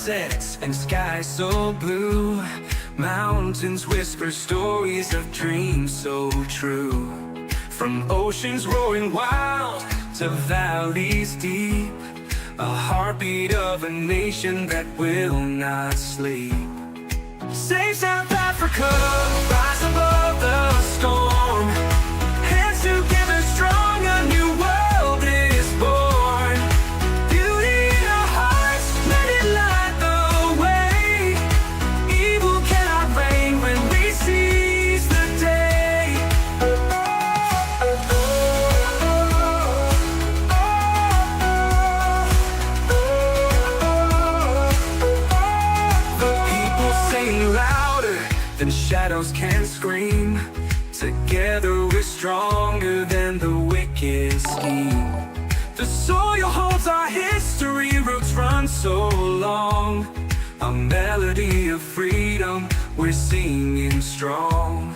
sunsets and skies so blue. Mountains whisper stories of dreams so true. From oceans roaring wild to valleys deep, a heartbeat of a nation that will not sleep. Save South Africa, rise above the storm. Hands together strong, a new world is born. Beauty in our hearts, let it light the way. Evil cannot reign when we seize the day. The people sing louder than shadows can scream. Together we're stronger than the wicked scheme. The soil holds our history, roots run so long. A melody of freedom, we're singing strong.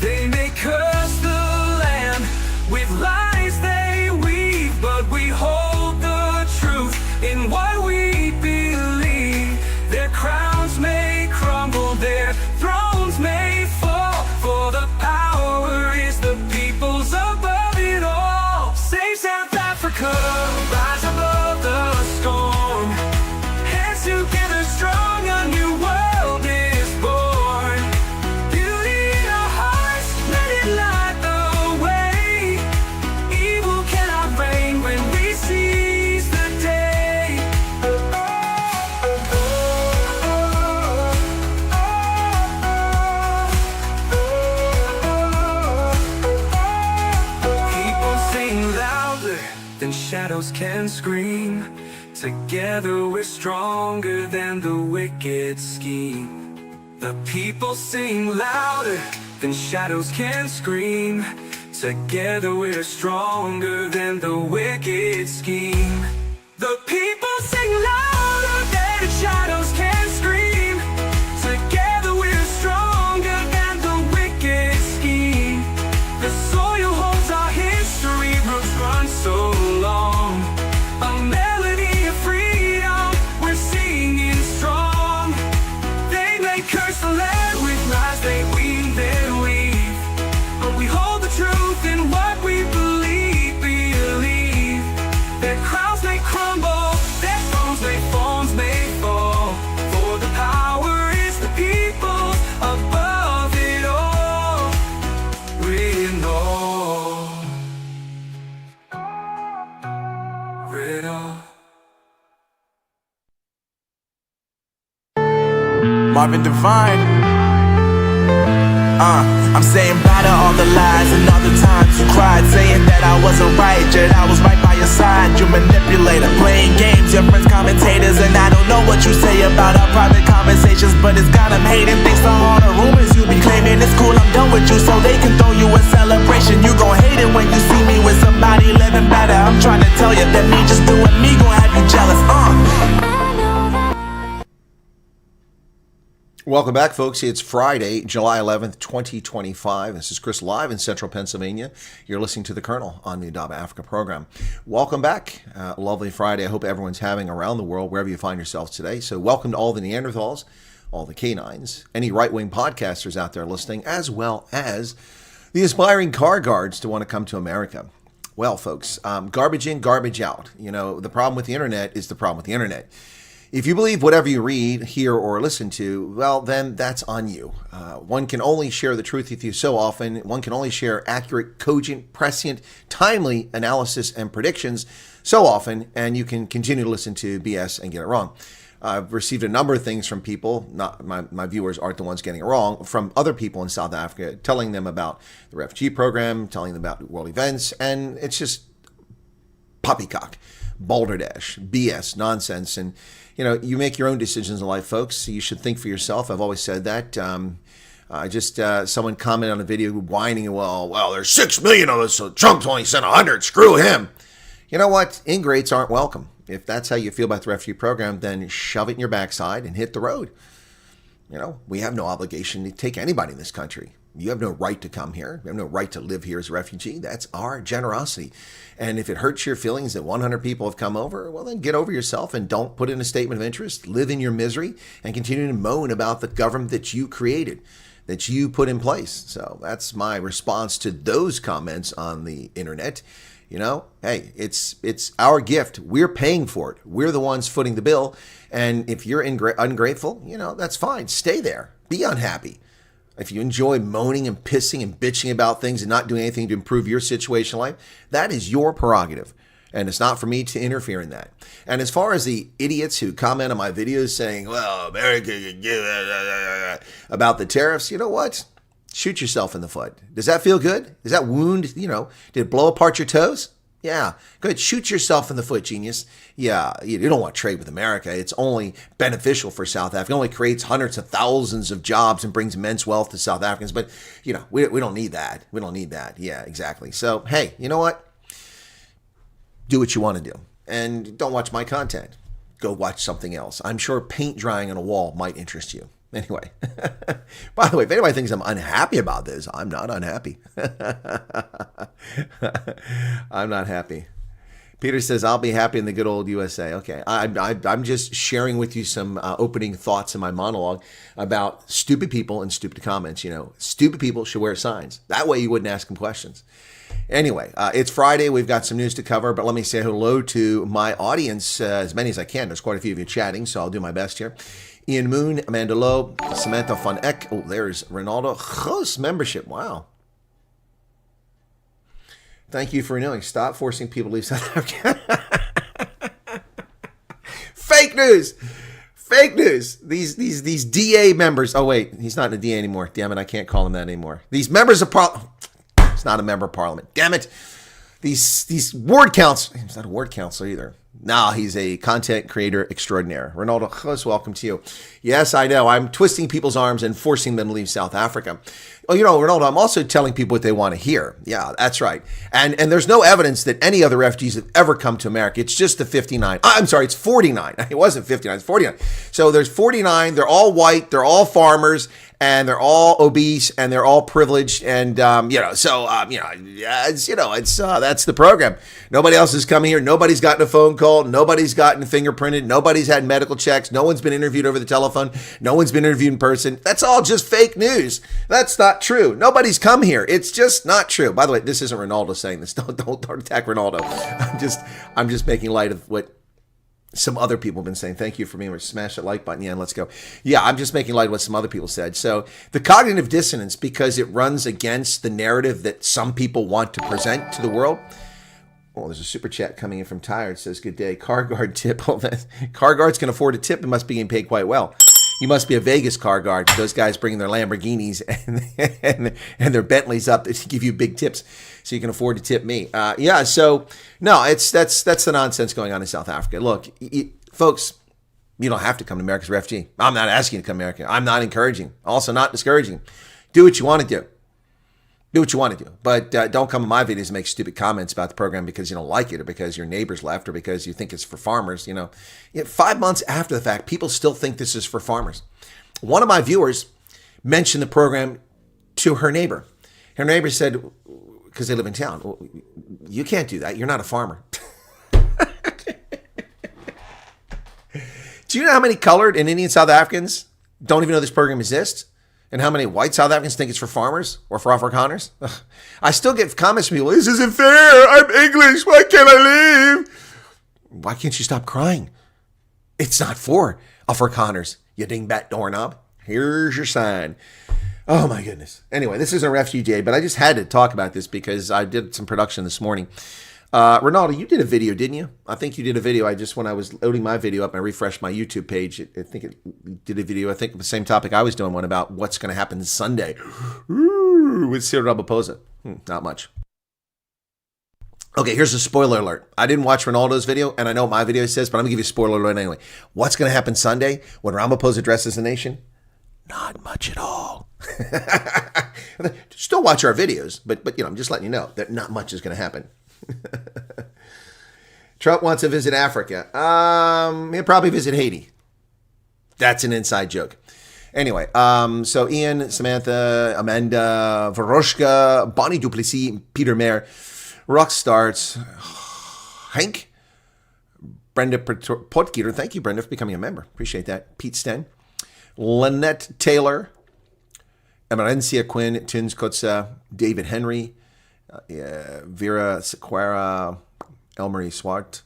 They may curse the land with lies they weave, but we hold the truth in what we believe. Their crowns may crumble, their thrones may fall, for the power is the people's above it all. Save South Africa, rise above the storm. Hands together strong, a new world is born. Beauty in our hearts, let it light the way. Evil cannot reign when we seize the day. People sing louder than shadows can scream. Together we're stronger than the wicked scheme. The people sing louder than shadows can scream. Together we're stronger than the wicked scheme. The people sing louder than shadows can scream. Together we're stronger than the wicked scheme. The soil holds our history, roots run so long. A melody of freedom, we're singing strong. They may curse the land with lies they weave and weave, but we hold the truth in what we believe. Their crowns may crumble, their thrones may fall, for the power is the people above it all. We know it all. Marvin Devine. I'm saying bye to all the lies and all the times you cried, saying that I wasn't right, yet I was right by your side. You manipulator, playing games, your friends commentators, and I don't know what you say about our private conversations, but it's got them hating. Thanks to all the rumors you be claiming. It's cool, I'm done with you, so they can throw you a celebration. You gon' hate it when you see me with somebody living better. I'm trying to tell you that me just doing me gon' have you jealous. Welcome back, folks. It's Friday, July 11th, 2025. This is Chris live in central Pennsylvania. You're listening to The Colonel on the DEI Africa program. Welcome back. Lovely Friday. I hope everyone's having around the world, wherever you find yourselves today. So welcome to all the Neanderthals, all the canines, any right-wing podcasters out there listening, as well as the aspiring car guards to want to come to America. Well, folks, garbage in, garbage out. You know, the problem with the internet is the problem with the internet. If you believe whatever you read, hear, or listen to, well, then that's on you. One can only share the truth with you so often. One can only share accurate, cogent, prescient, timely analysis and predictions so often, and you can continue to listen to BS and get it wrong. I've received a number of things from people, not my viewers aren't the ones getting it wrong, from other people in South Africa, telling them about the refugee program, telling them about world events, and it's just poppycock, balderdash, BS, nonsense. And you know, you make your own decisions in life, folks. So you should think for yourself. I've always said that. Someone commented on a video whining, well, there's 6 million of us, so Trump's only sent 100. Screw him. You know what? Ingrates aren't welcome. If that's how you feel about the refugee program, then shove it in your backside and hit the road. You know, we have no obligation to take anybody in this country. You have no right to come here. You have no right to live here as a refugee. That's our generosity. And if it hurts your feelings that 100 people have come over, well, then get over yourself and don't put in a statement of interest. Live in your misery and continue to moan about the government that you created, that you put in place. So that's my response to those comments on the internet. You know, hey, it's our gift. We're paying for it. We're the ones footing the bill. And if you're ungrateful, you know, that's fine. Stay there. Be unhappy. If you enjoy moaning and pissing and bitching about things and not doing anything to improve your situation in life, that is your prerogative. And it's not for me to interfere in that. And as far as the idiots who comment on my videos saying, well, America can give about the tariffs, you know what? Shoot yourself in the foot. Does that feel good? Does that wound, you know, did it blow apart your toes? Yeah, good. Shoot yourself in the foot, genius. Yeah, you don't want to trade with America. It's only beneficial for South Africa. It only creates hundreds of thousands of jobs and brings immense wealth to South Africans. But, you know, we don't need that. We don't need that. Yeah, exactly. So, hey, you know what? Do what you want to do. And don't watch my content. Go watch something else. I'm sure paint drying on a wall might interest you. Anyway, by the way, if anybody thinks I'm unhappy about this, I'm not unhappy. I'm not happy. Peter says, I'll be happy in the good old USA. Okay, I'm just sharing with you some opening thoughts in my monologue about stupid people and stupid comments. You know, stupid people should wear signs. That way you wouldn't ask them questions. Anyway, it's Friday. We've got some news to cover, but let me say hello to my audience, as many as I can. There's quite a few of you chatting, so I'll do my best here. Ian Moon, Amanda Lowe, Samantha Van Eck. Oh, there's Ronaldo. Host membership. Wow. Thank you for renewing. Stop forcing people to leave South Africa. Fake news. Fake news. These DA members. Oh, wait. He's not a DA anymore. Damn it. I can't call him that anymore. These members of Parliament. He's not a member of Parliament. Damn it. These ward council. He's not a ward councilor either. No, he's a content creator extraordinaire. Ronaldo, host, welcome to you. Yes, I know. I'm twisting people's arms and forcing them to leave South Africa. Oh, you know, Ronaldo, I'm also telling people what they want to hear. Yeah, that's right. And there's no evidence that any other refugees have ever come to America. It's just the 59. I'm sorry, it's 49. It wasn't 59, it's 49. So there's 49. They're all white. They're all farmers. And they're all obese and they're all privileged. And, that's the program. Nobody else is coming here. Nobody's gotten a phone call. Nobody's gotten fingerprinted. Nobody's had medical checks. No one's been interviewed over the telephone. No one's been interviewed in person. That's all just fake news. That's not true. Nobody's come here. It's just not true. By the way, this isn't Ronaldo saying this. Don't attack Ronaldo. I'm just making light of what some other people have been saying. Thank you for me. Smash that like button. Yeah, and let's go. Yeah, I'm just making light of what some other people said. So the cognitive dissonance, because it runs against the narrative that some people want to present to the world. Oh, there's a super chat coming in from Tired. It says, good day. Car guard tip. Oh, car guards can afford a tip and must be getting paid quite well. You must be a Vegas car guard. Those guys bringing their Lamborghinis and their Bentleys up to give you big tips so you can afford to tip me. So no, that's the nonsense going on in South Africa. Look, folks, you don't have to come to America as a refugee. I'm not asking you to come to America. I'm not encouraging. Also not discouraging. Do what you want to do. Do what you want to do. But don't come to my videos and make stupid comments about the program because you don't like it or because your neighbors left or because you think it's for farmers. 5 months after the fact, people still think this is for farmers. One of my viewers mentioned the program to her neighbor. Her neighbor said, because they live in town, well, you can't do that. You're not a farmer. Do you know how many colored and Indian South Africans don't even know this program exists? And how many white South Africans think it's for farmers or for Afrikaners? Ugh. I still get comments from people, this isn't fair. I'm English. Why can't I leave? Why can't you stop crying? It's not for Afrikaners, you dingbat doorknob. Here's your sign. Oh, my goodness. Anyway, this is a refugee day, but I just had to talk about this because I did some production this morning. Ronaldo, you did a video, didn't you? I think you did a video. When I was loading my video up, I refreshed my YouTube page. I think it did a video, I think the same topic I was doing, one about what's going to happen Sunday with Cyril Ramaphosa. Not much. Okay, here's a spoiler alert. I didn't watch Ronaldo's video, and I know what my video says, but I'm going to give you a spoiler alert anyway. What's going to happen Sunday when Ramaphosa addresses the nation? Not much at all. Still watch our videos, but I'm just letting you know that not much is going to happen. Trump wants to visit Africa. He'll probably visit Haiti. That's an inside joke. Anyway, so Ian, Samantha, Amanda, Varoshka, Bonnie Duplessis, Peter Mayer, Rock Starts, Hank, Brenda Potgieter. Thank you, Brenda, for becoming a member. Appreciate that. Pete Sten, Lynette Taylor, Emerencia Quinn, Tins Kotza, David Henry, Vera Sequera, Elmarie Swart.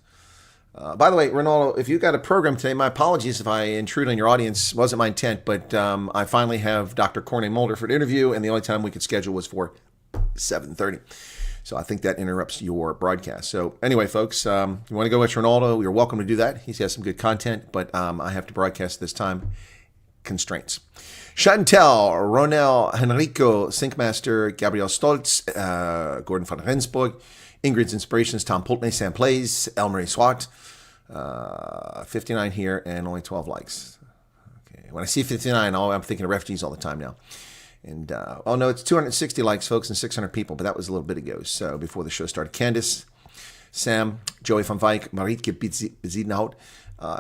By the way, Ronaldo, if you've got a program today, my apologies if I intrude on your audience. It wasn't my intent, but I finally have Dr. Corney Mulder for an interview, and the only time we could schedule was for 7:30. So I think that interrupts your broadcast. So anyway, folks, you want to go watch Ronaldo, you're welcome to do that. He has some good content, but I have to broadcast this time. Constraints. Chantel, Ronel, Henrico, Sinkmaster, Gabriel Stoltz, Gordon van Rensburg, Ingrid's Inspirations, Tom Pultney, Sam Plays, Elmarie Swat, 59 here and only 12 likes. Okay. When I see 59, I'm thinking of refugees all the time now. And, oh no, it's 260 likes, folks, and 600 people, but that was a little bit ago, so before the show started. Candice, Sam, Joey van Wijk, Marieke Beziedenhout,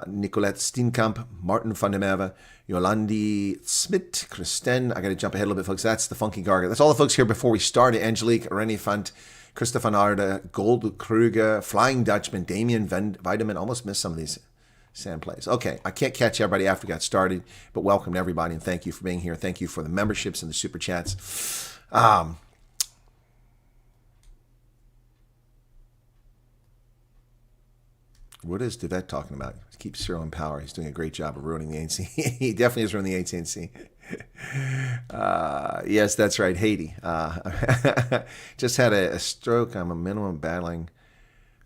Nicolette Steenkamp, Martin van der Merwe, Yolandi Smit, Kristen. I got to jump ahead a little bit, folks. That's the Funky Garga. That's all the folks here before we started. Angelique, Rennie Fant, Christoph van Arde, Gold Kruger, Flying Dutchman, Damien Vitamin. Almost missed some of these Sam plays. Okay, I can't catch everybody after we got started, but welcome to everybody and thank you for being here. Thank you for the memberships and the super chats. What is Devet talking about? Keep Cyril in power. He's doing a great job of ruining the ANC. He definitely is ruining the ANC. Yes, that's right. Haiti. Just had a stroke. I'm a minimum battling.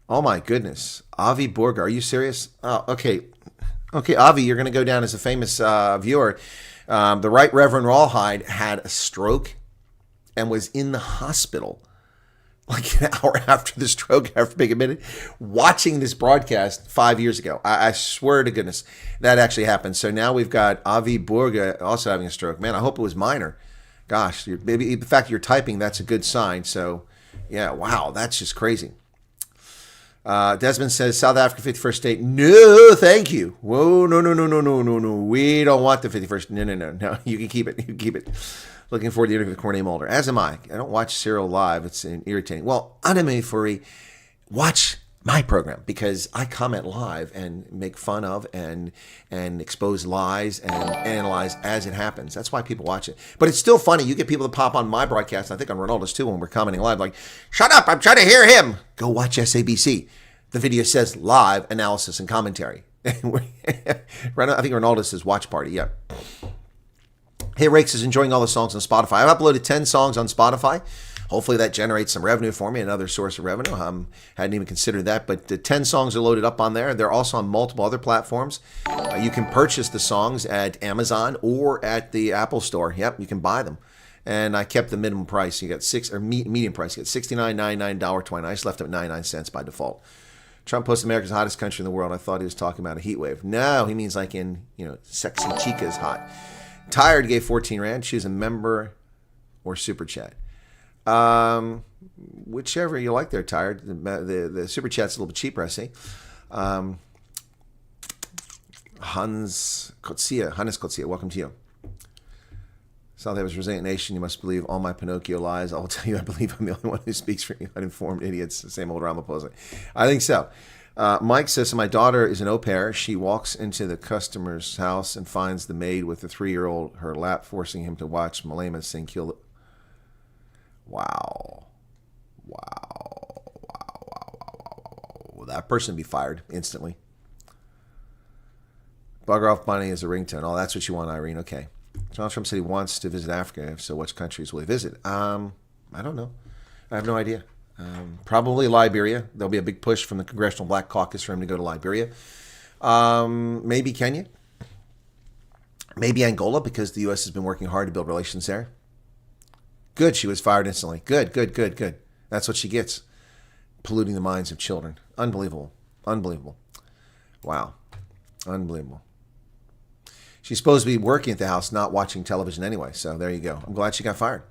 Oh, my goodness. Avi Borga. Are you serious? Oh, okay. Okay, Avi, you're going to go down as a famous viewer. The Right Reverend Rawhide had a stroke and was in the hospital like an hour after the stroke, after being admitted, watching this broadcast 5 years ago. I swear to goodness that actually happened. So now we've got Avi Burga also having a stroke. Man, I hope it was minor. Gosh, maybe the fact that you're typing, that's a good sign. So, yeah, wow, that's just crazy. Desmond says, South Africa 51st state. No, thank you. Whoa, no. We don't want the 51st. No. You can keep it. You can keep it. Looking forward to the interview with Corney Mulder. As am I. I don't watch Cyril live. It's irritating. Well, Anime Furry, watch my program because I comment live and make fun of and expose lies and analyze as it happens. That's why people watch it. But it's still funny. You get people that pop on my broadcast, I think on Ronaldo's too, when we're commenting live, like, shut up, I'm trying to hear him. Go watch SABC. The video says live analysis and commentary. I think Ronaldo says watch party. Yeah. Hey, Rakes is enjoying all the songs on Spotify. I've uploaded 10 songs on Spotify. Hopefully that generates some revenue for me, another source of revenue. Hadn't even considered that, but the 10 songs are loaded up on there. They're also on multiple other platforms. You can purchase the songs at Amazon or at the Apple Store. Yep, you can buy them. And I kept the minimum price. You got medium price. You got $69.99, $1.20. I just left them at 99 cents by default. Trump posted America's hottest country in the world. I thought he was talking about a heat wave. No, he means like in, sexy chica's hot. Tired gave 14 Rand. Choose a member or super chat. Whichever you like there, Tired. The super chat's a little bit cheaper, I see. Hannes Kotsia, welcome to you. South Africa's resilient nation. You must believe all my Pinocchio lies. I will tell you, I believe I'm the only one who speaks for you uninformed idiots. The same old Ramaphosa. I think so. Mike says, so my daughter is an au pair. She walks into the customer's house and finds the maid with the 3-year-old her lap, forcing him to watch Malema sing Kill the... Wow. That person be fired instantly. Bugger off money is a ringtone. Oh, that's what you want, Irene. Okay. Donald Trump said he wants to visit Africa. If so, which countries will he visit? I don't know. I have no idea. Probably Liberia. There'll be a big push from the Congressional Black Caucus for him to go to Liberia. Maybe Kenya. Maybe Angola, because the U.S. has been working hard to build relations there. Good, she was fired instantly. Good. That's what she gets. Polluting the minds of children. Unbelievable. Wow. Unbelievable. She's supposed to be working at the house, not watching television anyway. So there you go. I'm glad she got fired.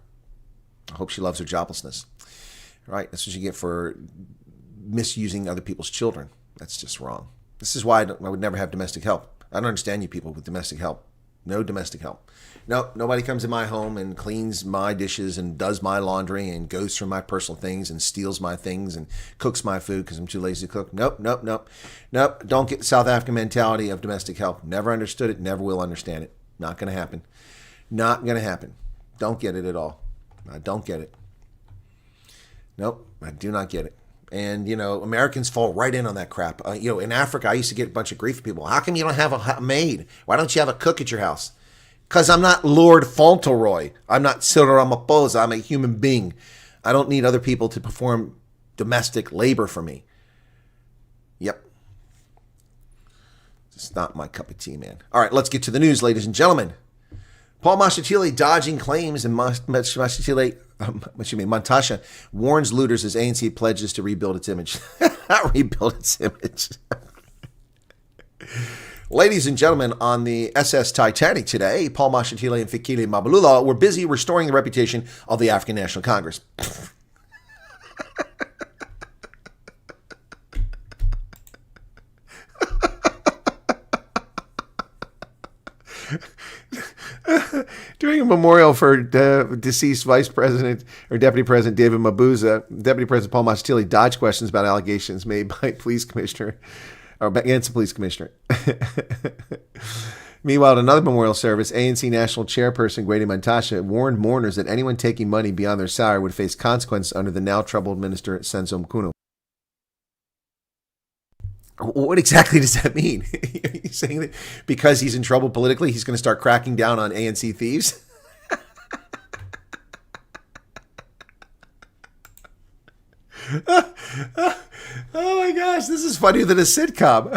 I hope she loves her joblessness. Right? That's what you get for misusing other people's children. That's just wrong. This is why I would never have domestic help. I don't understand you people with domestic help. No domestic help. No, nobody comes in my home and cleans my dishes and does my laundry and goes through my personal things and steals my things and cooks my food because I'm too lazy to cook. Nope. Don't get the South African mentality of domestic help. Never understood it. Never will understand it. Not going to happen. Not going to happen. Don't get it at all. I don't get it. Nope, I do not get it. And, Americans fall right in on that crap. In Africa, I used to get a bunch of grief from people. How come you don't have a maid? Why don't you have a cook at your house? Because I'm not Lord Fauntleroy. I'm not Cyril Ramaphosa. I'm a human being. I don't need other people to perform domestic labor for me. Yep. It's not my cup of tea, man. All right, let's get to the news, ladies and gentlemen. Paul Mashatile dodging claims, and Montasha warns looters as ANC pledges to rebuild its image. Rebuild its image. Ladies and gentlemen, on the SS Titanic today, Paul Mashatile and Fikile Mbalula were busy restoring the reputation of the African National Congress. During a memorial for deceased Vice President or Deputy President David Mabuza, Deputy President Paul Mashatile dodged questions about allegations made by police commissioner or against the police commissioner. Meanwhile, at another memorial service, ANC National Chairperson Gwede Mantashe warned mourners that anyone taking money beyond their salary would face consequences under the now troubled Minister Senzo Mkuno. What exactly does that mean? Are you saying that because he's in trouble politically, he's going to start cracking down on ANC thieves? Oh my gosh, this is funnier than a sitcom.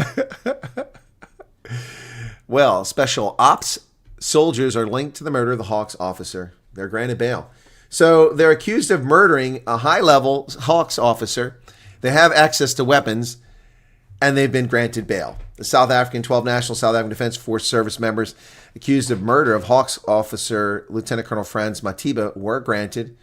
Well, special ops soldiers are linked to the murder of the Hawks officer. They're granted bail. So they're accused of murdering a high-level Hawks officer. They have access to weapons, and they've been granted bail. The 12 National South African Defense Force service members accused of murder of Hawks officer Lieutenant Colonel Franz Matiba were granted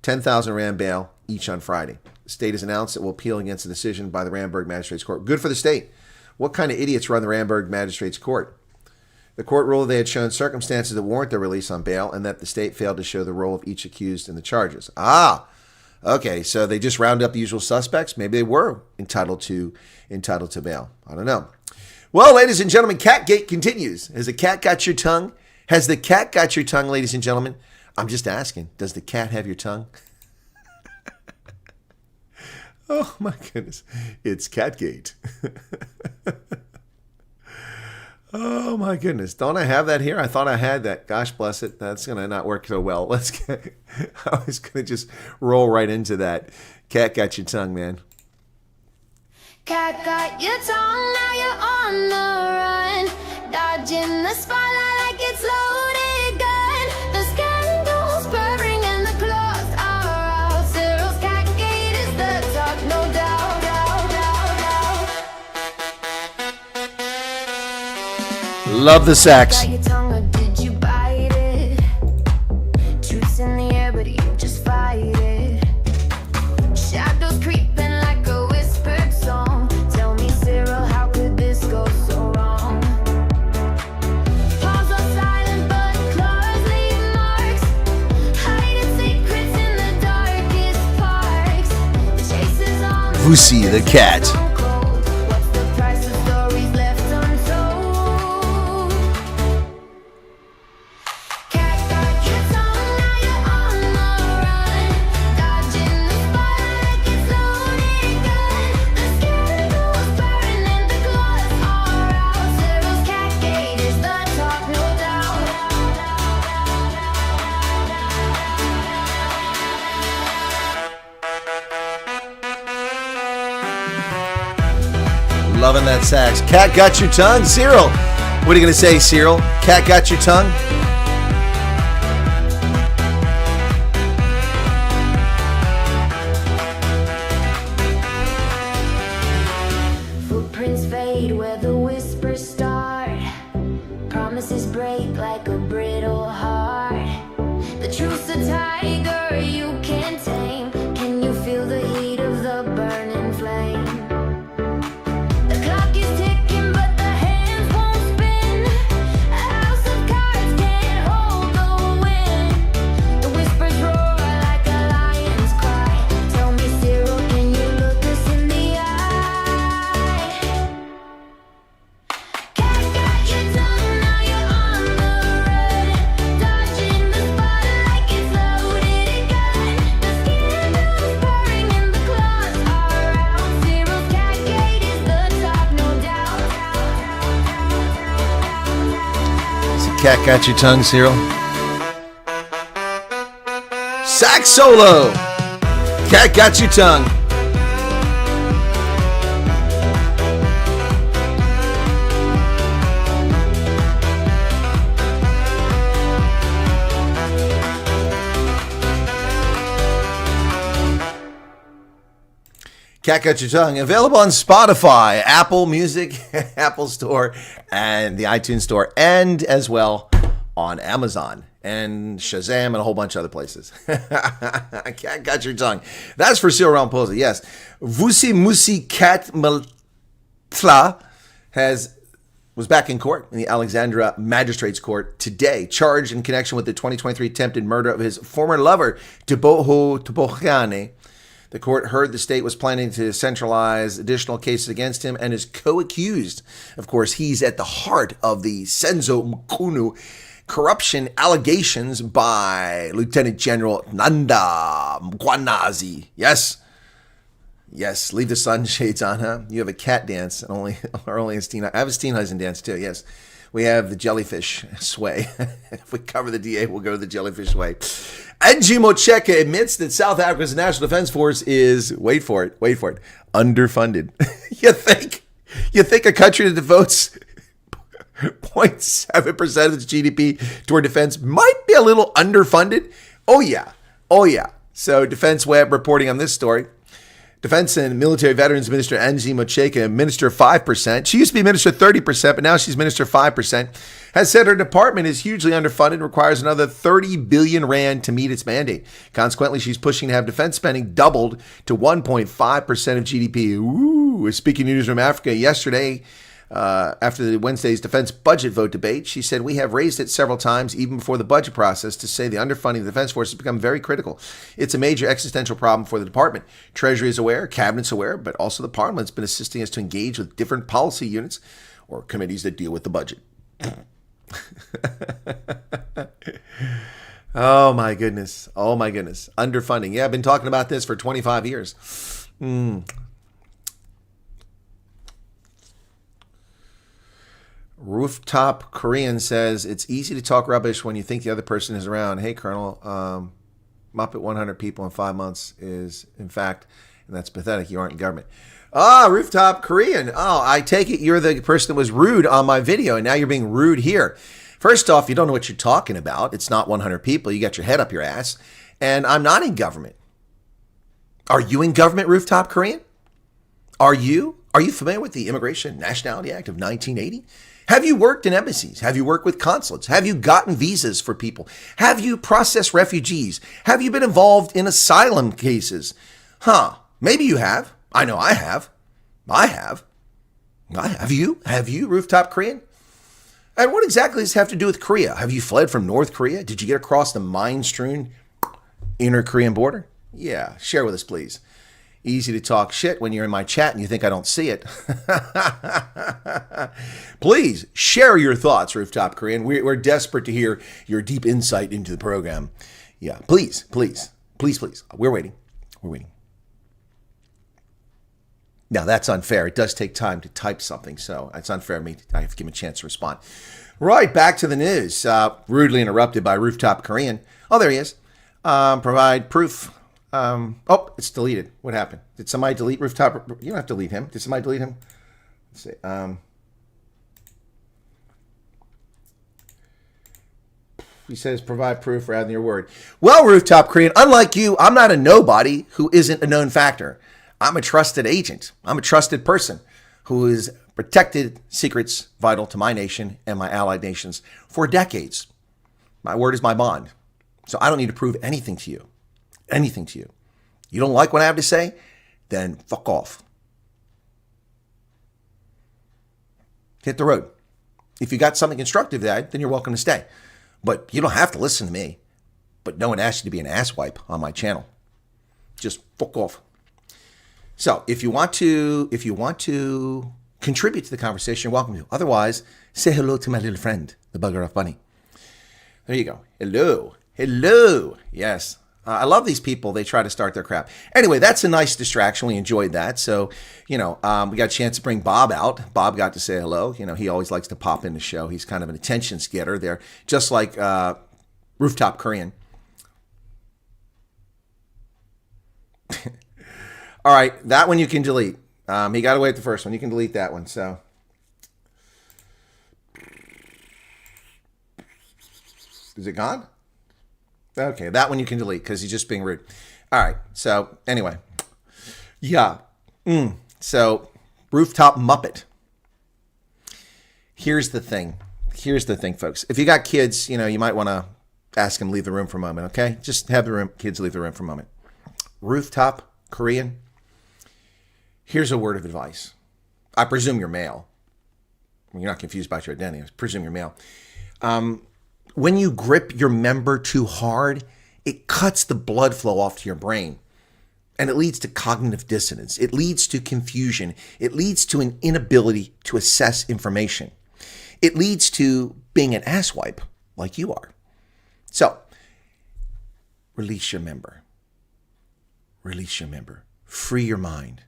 10,000 Rand bail each on Friday. The state has announced it will appeal against the decision by the Randburg Magistrates Court. Good for the state. What kind of idiots run the Randburg Magistrates Court? The court ruled they had shown circumstances that warrant their release on bail and that the state failed to show the role of each accused in the charges. Okay, so they just round up the usual suspects. Maybe they were entitled to bail. I don't know. Well, ladies and gentlemen, Catgate continues. Has the cat got your tongue? Has the cat got your tongue, ladies and gentlemen? I'm just asking. Does the cat have your tongue? Oh my goodness. It's Catgate. Oh my goodness. Don't I have that here? I thought I had that. Gosh bless it. That's going to not work so well. I was going to just roll right into that. Cat got your tongue, man. Cat got your tongue, now you're on the run. Dodging the spotlight like it's loaded gun. The scandal's purring and the claws are out. Cyril's Catgate is the talk, no doubt. Love the sax. Got your tongue or did you bite it? Truth's in the air, but you just fight it. Shadows creeping like a whispered song. Tell me, Cyril, how could this go so wrong? Paws are silent, but claws leave marks. Hiding secrets in the darkest parks. The chase is on. Vusi the cat. What's the price of stories left untold? Cat got your tongue, now you're on the run. Dodging the spotlight like it's loaded gun. The scandal's burning and the claws are out. Cyril's Catgate is the talk, no doubt. Loving that sax. Cat got your tongue? Cyril. What are you going to say, Cyril? Cat got your tongue? Footprints fade where the whispers start. Promises break like a brittle heart. The truth's a tiger you can't tame. Can you feel the heat of the burning flame? The clock is ticking, but the hands won't spin. A house of cards Cat got your tongue, Cyril? Sax solo. Cat got your tongue. Cat Got Your Tongue, available on Spotify, Apple Music, Apple Store, and the iTunes Store, and as well on Amazon and Shazam and a whole bunch of other places. Cat Got Your Tongue. That's for Cyril Ramaphosa, yes. Vusi Musi Cat Maltla was back in court in the Alexandria Magistrates Court today, charged in connection with the 2023 attempted murder of his former lover, Teboho Tebohane. The court heard the state was planning to centralize additional cases against him and is co-accused. Of course, he's at the heart of the Senzo Mkunu corruption allegations by Lieutenant General Nanda Mkwanazi. Yes. Yes, leave the sunshades on, huh? You have a cat dance, or only a Steenhuisen. I have a Steenhuisen dance too, yes. We have the jellyfish sway. If we cover the DA, we'll go to the jellyfish sway. NG Mocheka admits that South Africa's National Defense Force is, wait for it, underfunded. You think a country that devotes 0.7% of its GDP toward defense might be a little underfunded? Oh yeah. So Defense Web reporting on this story. Defense and Military Veterans Minister Angie Mocheka, Minister 5%. She used to be Minister 30%, but now she's Minister 5%. Has said her department is hugely underfunded and requires another 30 billion rand to meet its mandate. Consequently, she's pushing to have defense spending doubled to 1.5% of GDP. Ooh, speaking to Newsroom Africa yesterday, after the Wednesday's defense budget vote debate, she said, we have raised it several times, even before the budget process, to say the underfunding of the Defense Force has become very critical. It's a major existential problem for the department. Treasury is aware, Cabinet's aware, but also the Parliament's been assisting us to engage with different policy units or committees that deal with the budget. Oh my goodness. Underfunding. Yeah, I've been talking about this for 25 years. Rooftop Korean says, it's easy to talk rubbish when you think the other person is around. Hey, Colonel, mop at 100 people in 5 months is, in fact, and that's pathetic. You aren't in government. Rooftop Korean. I take it you're the person that was rude on my video, and now you're being rude here. First off, you don't know what you're talking about. It's not 100 people. You got your head up your ass. And I'm not in government. Are you in government, Rooftop Korean? Are you? Are you familiar with the Immigration and Nationality Act of 1980? Have you worked in embassies? Have you worked with consulates? Have you gotten visas for people? Have you processed refugees? Have you been involved in asylum cases? Maybe you have. I know I have. Have you? Have you, Rooftop Korean? And what exactly does this have to do with Korea? Have you fled from North Korea? Did you get across the mine-strewn inner Korean border? Yeah, share with us, please. Easy to talk shit when you're in my chat and you think I don't see it. Please share your thoughts, Rooftop Korean. We're desperate to hear your deep insight into the program. Yeah, please. We're waiting. Now, that's unfair. It does take time to type something, so it's unfair. I have to give him a chance to respond. Right, back to the news. Rudely interrupted by Rooftop Korean. Oh, there he is. Provide proof. It's deleted. What happened? Did somebody delete Rooftop? You don't have to delete him. Did somebody delete him? Let's see. He says provide proof rather than your word. Well, Rooftop Korean, unlike you, I'm not a nobody who isn't a known factor. I'm a trusted agent. I'm a trusted person who has protected secrets vital to my nation and my allied nations for decades. My word is my bond. So I don't need to prove anything to you. You don't like what I have to say? Then fuck off. Hit the road. If you got something constructive to add, then you're welcome to stay. But you don't have to listen to me. But no one asked you to be an asswipe on my channel. Just fuck off. So if you want to contribute to the conversation, you're welcome to. Otherwise, say hello to my little friend, the Bugger Off Bunny. There you go. Hello. Yes. I love these people. They try to start their crap. Anyway, that's a nice distraction. We enjoyed that. So, we got a chance to bring Bob out. Bob got to say hello. He always likes to pop in the show. He's kind of an attention getter there, just like Rooftop Korean. All right, that one you can delete. He got away with the first one. You can delete that one. So, is it gone? Okay, that one you can delete because he's just being rude. All right, so anyway. Yeah. So, Rooftop Muppet. Here's the thing, folks. If you got kids, you might want to ask them to leave the room for a moment, okay? Just have the kids leave the room for a moment. Rooftop Korean. Here's a word of advice. I presume you're male. You're not confused about your identity. I presume you're male. When you grip your member too hard, it cuts the blood flow off to your brain. And it leads to cognitive dissonance. It leads to confusion. It leads to an inability to assess information. It leads to being an asswipe like you are. So, release your member. Release your member. Free your mind.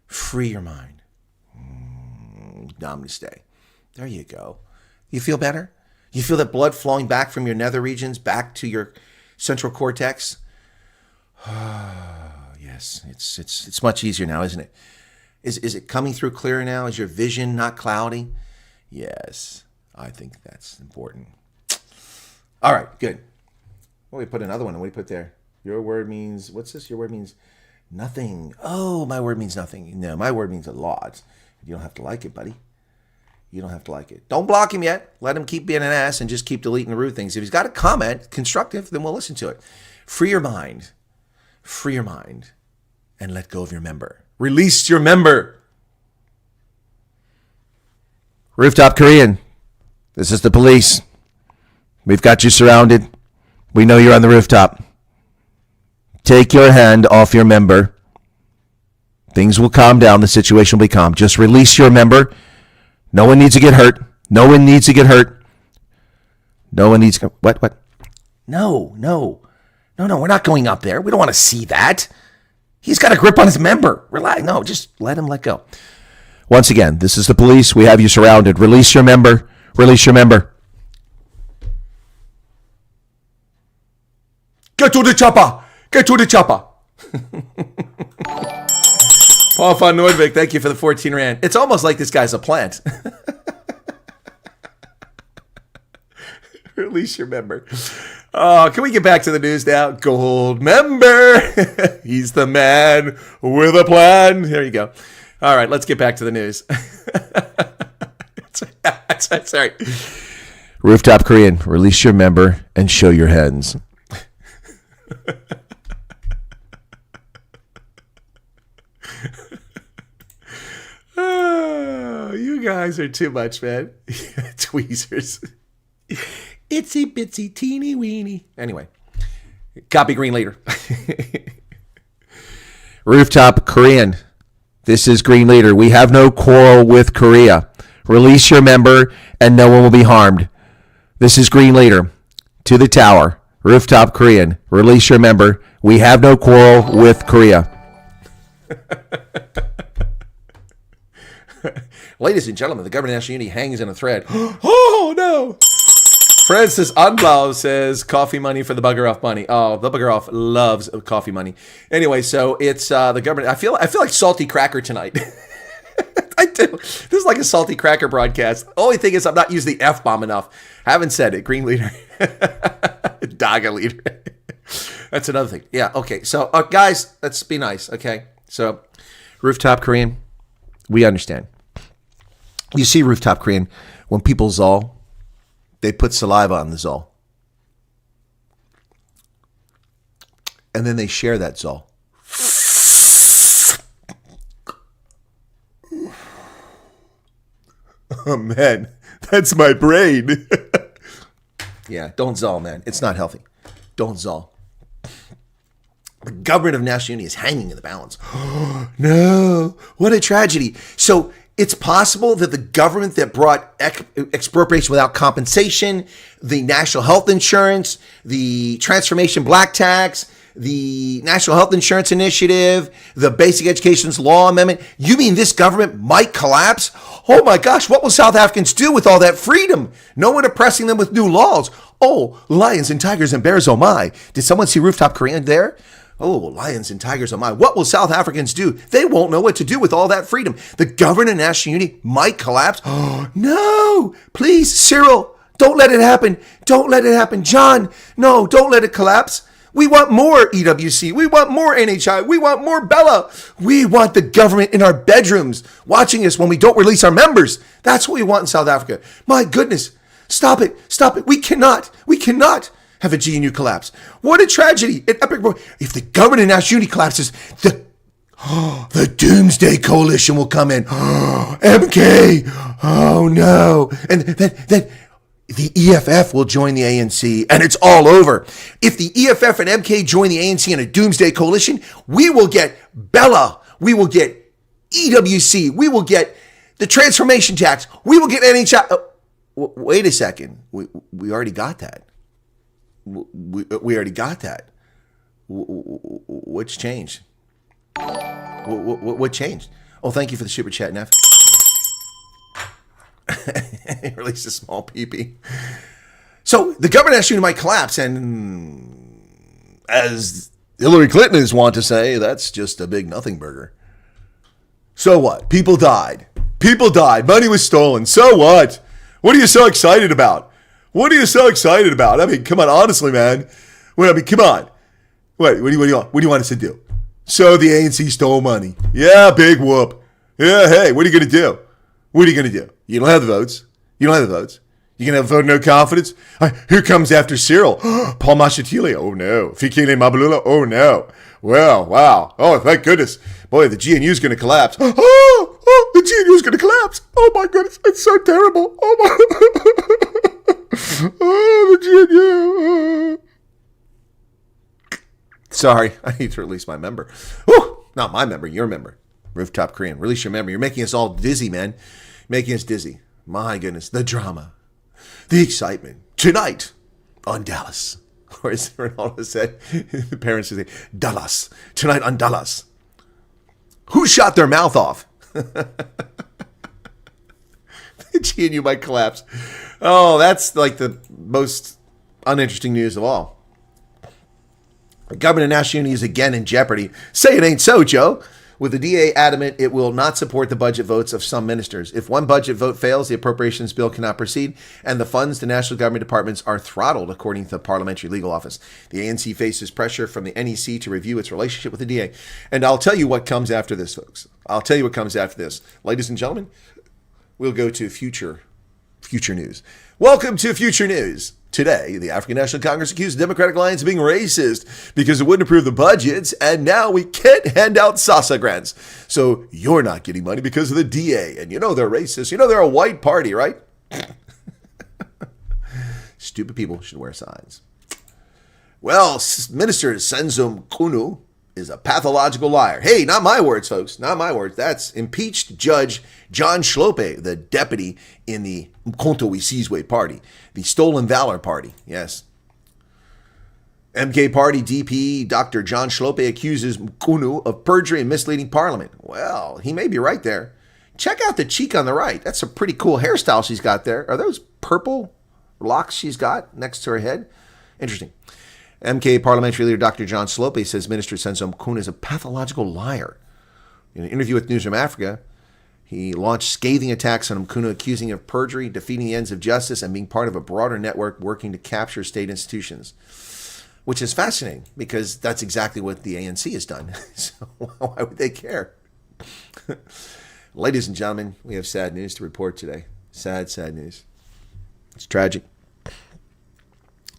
Free your mind. Namaste. There you go. You feel better? You feel that blood flowing back from your nether regions back to your central cortex? Yes, it's much easier now, isn't it? Is it coming through clearer now? Is your vision not cloudy? Yes, I think that's important. All right, good. Well, we put another one. What do we put there? Your word means, what's this? Your word means nothing. Oh, my word means nothing. No, my word means a lot. You don't have to like it, buddy. You don't have to like it. Don't block him yet. Let him keep being an ass and just keep deleting the rude things. If he's got a comment, constructive, then we'll listen to it. Free your mind. Free your mind. And let go of your member. Release your member. Rooftop Korean. This is the police. We've got you surrounded. We know you're on the rooftop. Take your hand off your member. Things will calm down. The situation will be calm. Just release your member. No one needs to get hurt. No one needs to get hurt. No one needs to... What? No. We're not going up there. We don't want to see that. He's got a grip on his member. Relax. No, just let him let go. Once again, this is the police. We have you surrounded. Release your member. Release your member. Get to the chopper. Get to the chopper. Paul von Nordvik, thank you for the 14 rand. It's almost like this guy's a plant. Release your member. Oh, can we get back to the news now? Gold member. He's the man with a plan. There you go. All right, let's get back to the news. Sorry. Rooftop Korean, release your member and show your hands. Oh, you guys are too much, man. Tweezers. Itsy bitsy teeny weeny. Anyway, copy green leader. Rooftop Korean. This is green leader. We have no quarrel with Korea. Release your member and no one will be harmed. This is green leader. To the tower. Rooftop Korean. Release your member. We have no quarrel with Korea. Ladies and gentlemen, the government of national unity hangs in a thread. Oh, no. Francis Anblau says, coffee money for the bugger off money. Oh, the bugger off loves coffee money. Anyway, so it's the government. I feel like salty cracker tonight. I do. This is like a salty cracker broadcast. The only thing is I'm not using the F-bomb enough. Haven't said it. Green leader. Daga leader. That's another thing. Yeah, okay. So, guys, let's be nice, okay? So, Rooftop Korean, we understand. You see, Rooftop Korean, when people zol, they put saliva on the zol. And then they share that zol. Oh, man, that's my brain. Yeah, don't zol, man. It's not healthy. Don't zol. The government of national unity is hanging in the balance. No, what a tragedy. So it's possible that the government that brought expropriation without compensation, the national health insurance, the transformation black tax, the National Health Insurance Initiative, the Basic Education's Law Amendment. You mean this government might collapse? Oh my gosh, what will South Africans do with all that freedom? No one oppressing them with new laws. Oh, lions and tigers and bears, oh my. Did someone see Rooftop Korean there? Oh, lions and tigers, oh my. What will South Africans do? They won't know what to do with all that freedom. The government of national unity might collapse. Oh, no, please, Cyril, don't let it happen. Don't let it happen. John, no, don't let it collapse. We want more EWC. We want more NHI. We want more Bella. We want the government in our bedrooms watching us when we don't release our members. That's what we want in South Africa. My goodness. Stop it. Stop it. We cannot have a GNU collapse. What a tragedy. An epic. If the government of national unity collapses, the Doomsday Coalition will come in. MK. Oh no. And then the EFF will join the ANC, and it's all over. If the EFF and MK join the ANC in a doomsday coalition, we will get Bella, we will get EWC, we will get the transformation tax, we will get NHI. Wait a second, we already got that. We already got that. What's changed? What changed? Oh, thank you for the super chat, Neff. Released a small peepee. So the government national unity might collapse, and as Hillary Clinton is wont to say, that's just a big nothing burger. So what? People died. People died. Money was stolen. So what? What are you so excited about? What are you so excited about? I mean, come on, honestly, man. Come on. What do you want? What do you want us to do? So the ANC stole money. Yeah, big whoop. Yeah, hey, what are you going to do? What are you going to do? You don't have the votes. You don't have the votes. You can have a vote of no confidence. Here comes after Cyril. Paul Mashatile. Oh no. Fikile Mabalula. Oh no. Well, wow. Oh, thank goodness. Boy, the GNU is going to collapse. Oh, the GNU is going to collapse. Oh my goodness. It's so terrible. Oh my. Oh, the GNU. Sorry. I need to release my member. Oh, not my member. Your member. Rooftop Korean. Release your member. You're making us all dizzy, man. Making us dizzy. My goodness. The drama. The excitement. Tonight on Dallas. Or as Ronaldo said, the parents say, Dallas. Tonight on Dallas. Who shot their mouth off? The GNU might collapse. Oh, that's like the most uninteresting news of all. The government of national unity is again in jeopardy. Say it ain't so, Joe. With the DA adamant it will not support the budget votes of some ministers. If one budget vote fails, the appropriations bill cannot proceed, and the funds to national government departments are throttled, according to the Parliamentary Legal Office. The ANC faces pressure from the NEC to review its relationship with the DA. And I'll tell you what comes after this, folks. I'll tell you what comes after this. Ladies and gentlemen, we'll go to future news. Welcome to Future News. Today, the African National Congress accused the Democratic Alliance of being racist because it wouldn't approve the budgets, and now we can't hand out SASA grants. So you're not getting money because of the DA, and you know they're racist. You know they're a white party, right? Stupid people should wear signs. Well, Minister Senzo Mkhunu is a pathological liar. Hey, not my words, folks. Not my words. That's impeached Judge John Shlope, the deputy in the Mkhonto Wesizwe party, the Stolen Valor party. Yes. MK Party DP Dr. John Shlope accuses Mkhunu of perjury and misleading Parliament. Well, he may be right there. Check out the cheek on the right. That's a pretty cool hairstyle she's got there. Are those purple locks she's got next to her head? Interesting. MK Parliamentary Leader Dr. John Shlope says Minister Senzo Mkhunu is a pathological liar. In an interview with Newsroom Africa, he launched scathing attacks on Mkhunu, accusing him of perjury, defeating the ends of justice, and being part of a broader network working to capture state institutions. Which is fascinating, because that's exactly what the ANC has done. So why would they care? Ladies and gentlemen, we have sad news to report today. Sad news. It's tragic.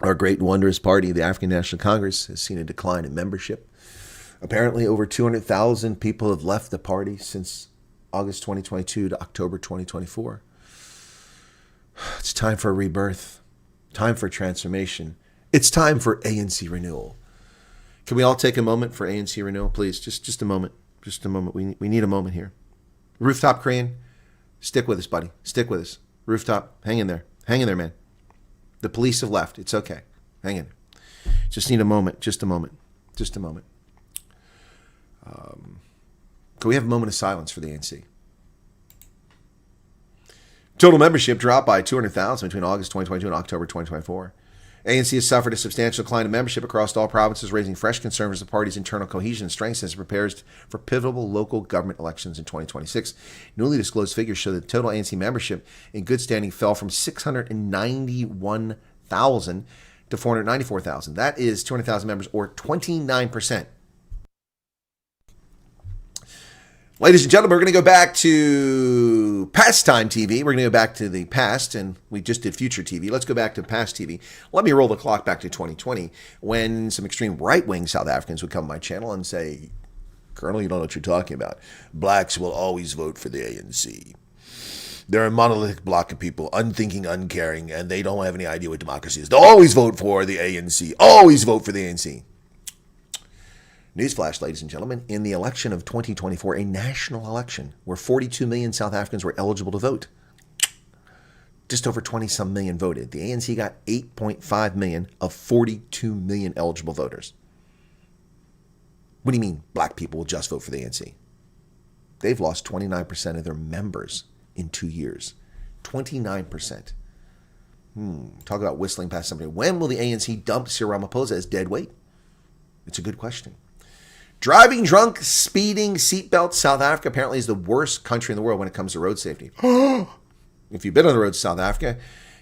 Our great and wondrous party, the African National Congress, has seen a decline in membership. Apparently, over 200,000 people have left the party since August 2022 to October 2024. It's time for a rebirth. Time for transformation. It's time for ANC renewal. Can we all take a moment for ANC renewal, please? Just a moment. Just a moment. We need a moment here. Rooftop Crane, stick with us, buddy. Stick with us. Rooftop, hang in there. Hang in there, man. The police have left. It's okay. Hang in. Just need a moment. Just a moment. Just a moment. Can we have a moment of silence for the ANC? Total membership dropped by 200,000 between August 2022 and October 2024. ANC has suffered a substantial decline in membership across all provinces, raising fresh concerns of the party's internal cohesion and strength as it prepares for pivotal local government elections in 2026. Newly disclosed figures show that total ANC membership in good standing fell from 691,000 to 494,000. That is 200,000 members, or 29%. Ladies and gentlemen, we're going to go back to Pastime TV. We're going to go back to the past, and we just did Future TV. Let's go back to past TV. Let me roll the clock back to 2020, when some extreme right-wing South Africans would come on my channel and say, Colonel, you don't know what you're talking about. Blacks will always vote for the ANC. They're a monolithic block of people, unthinking, uncaring, and they don't have any idea what democracy is. They'll always vote for the ANC. Always vote for the ANC. Newsflash, ladies and gentlemen, in the election of 2024, a national election where 42 million South Africans were eligible to vote. Just over 20-some million voted. The ANC got 8.5 million of 42 million eligible voters. What do you mean black people will just vote for the ANC? They've lost 29% of their members in 2 years. 29%. Talk about whistling past somebody. When will the ANC dump Cyril Ramaphosa as dead weight? It's a good question. Driving drunk, speeding, seatbelts. South Africa apparently is the worst country in the world when it comes to road safety. If you've been on the roads to South Africa,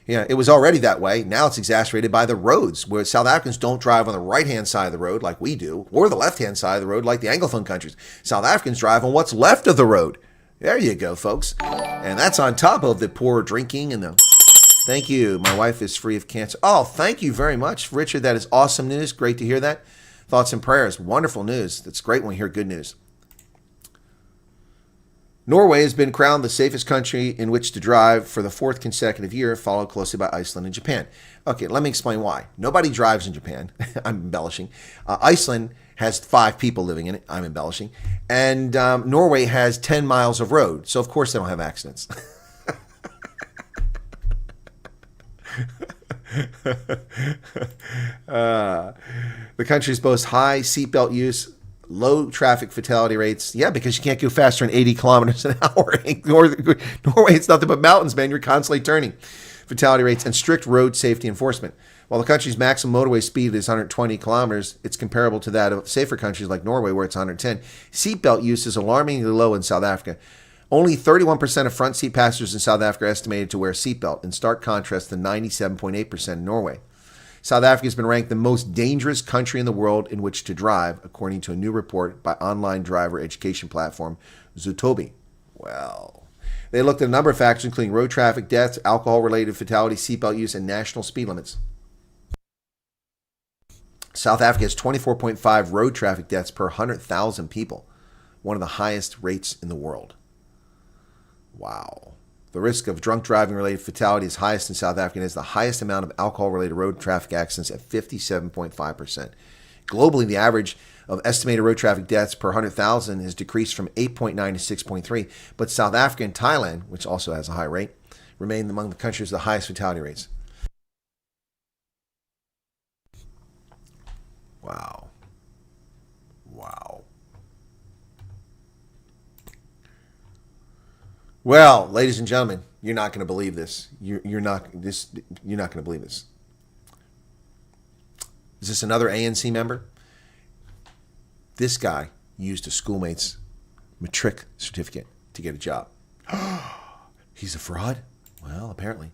yeah, it was already that way. Now it's exacerbated by the roads, where South Africans don't drive on the right-hand side of the road like we do, or the left-hand side of the road like the Anglophone countries. South Africans drive on what's left of the road. There you go, folks. And that's on top of the poor drinking and the... Thank you. My wife is free of cancer. Oh, thank you very much, Richard. That is awesome news. Great to hear that. Thoughts and prayers. Wonderful news. That's great when we hear good news. Norway has been crowned the safest country in which to drive for the fourth consecutive year, followed closely by Iceland and Japan. Okay, let me explain why. Nobody drives in Japan. I'm embellishing. Iceland has 5 people living in it. I'm embellishing. And Norway has 10 miles of road. So, of course, they don't have accidents. The country's boasts high seatbelt use, low traffic fatality rates. Yeah, because you can't go faster than 80 kilometers an hour. Norway, it's nothing but mountains, man. You're constantly turning. Fatality rates and strict road safety enforcement. While the country's maximum motorway speed is 120 kilometers, it's comparable to that of safer countries like Norway, where it's 110. Seatbelt use is alarmingly low in South Africa. Only 31% of front seat passengers in South Africa are estimated to wear a seatbelt, in stark contrast to 97.8% in Norway. South Africa has been ranked the most dangerous country in the world in which to drive, according to a new report by online driver education platform Zutobi. Well, they looked at a number of factors, including road traffic, deaths, alcohol-related fatalities, seatbelt use, and national speed limits. South Africa has 24.5 road traffic deaths per 100,000 people, one of the highest rates in the world. Wow. The risk of drunk driving-related fatality is highest in South Africa and has the highest amount of alcohol-related road traffic accidents at 57.5%. Globally, the average of estimated road traffic deaths per 100,000 has decreased from 8.9 to 6.3, but South Africa and Thailand, which also has a high rate, remain among the countries with the highest fatality rates. Wow. Wow. Well, ladies and gentlemen, you're not going to believe this. You're not going to believe this. Is this another ANC member? This guy used a schoolmate's matric certificate to get a job. He's a fraud? Well, apparently.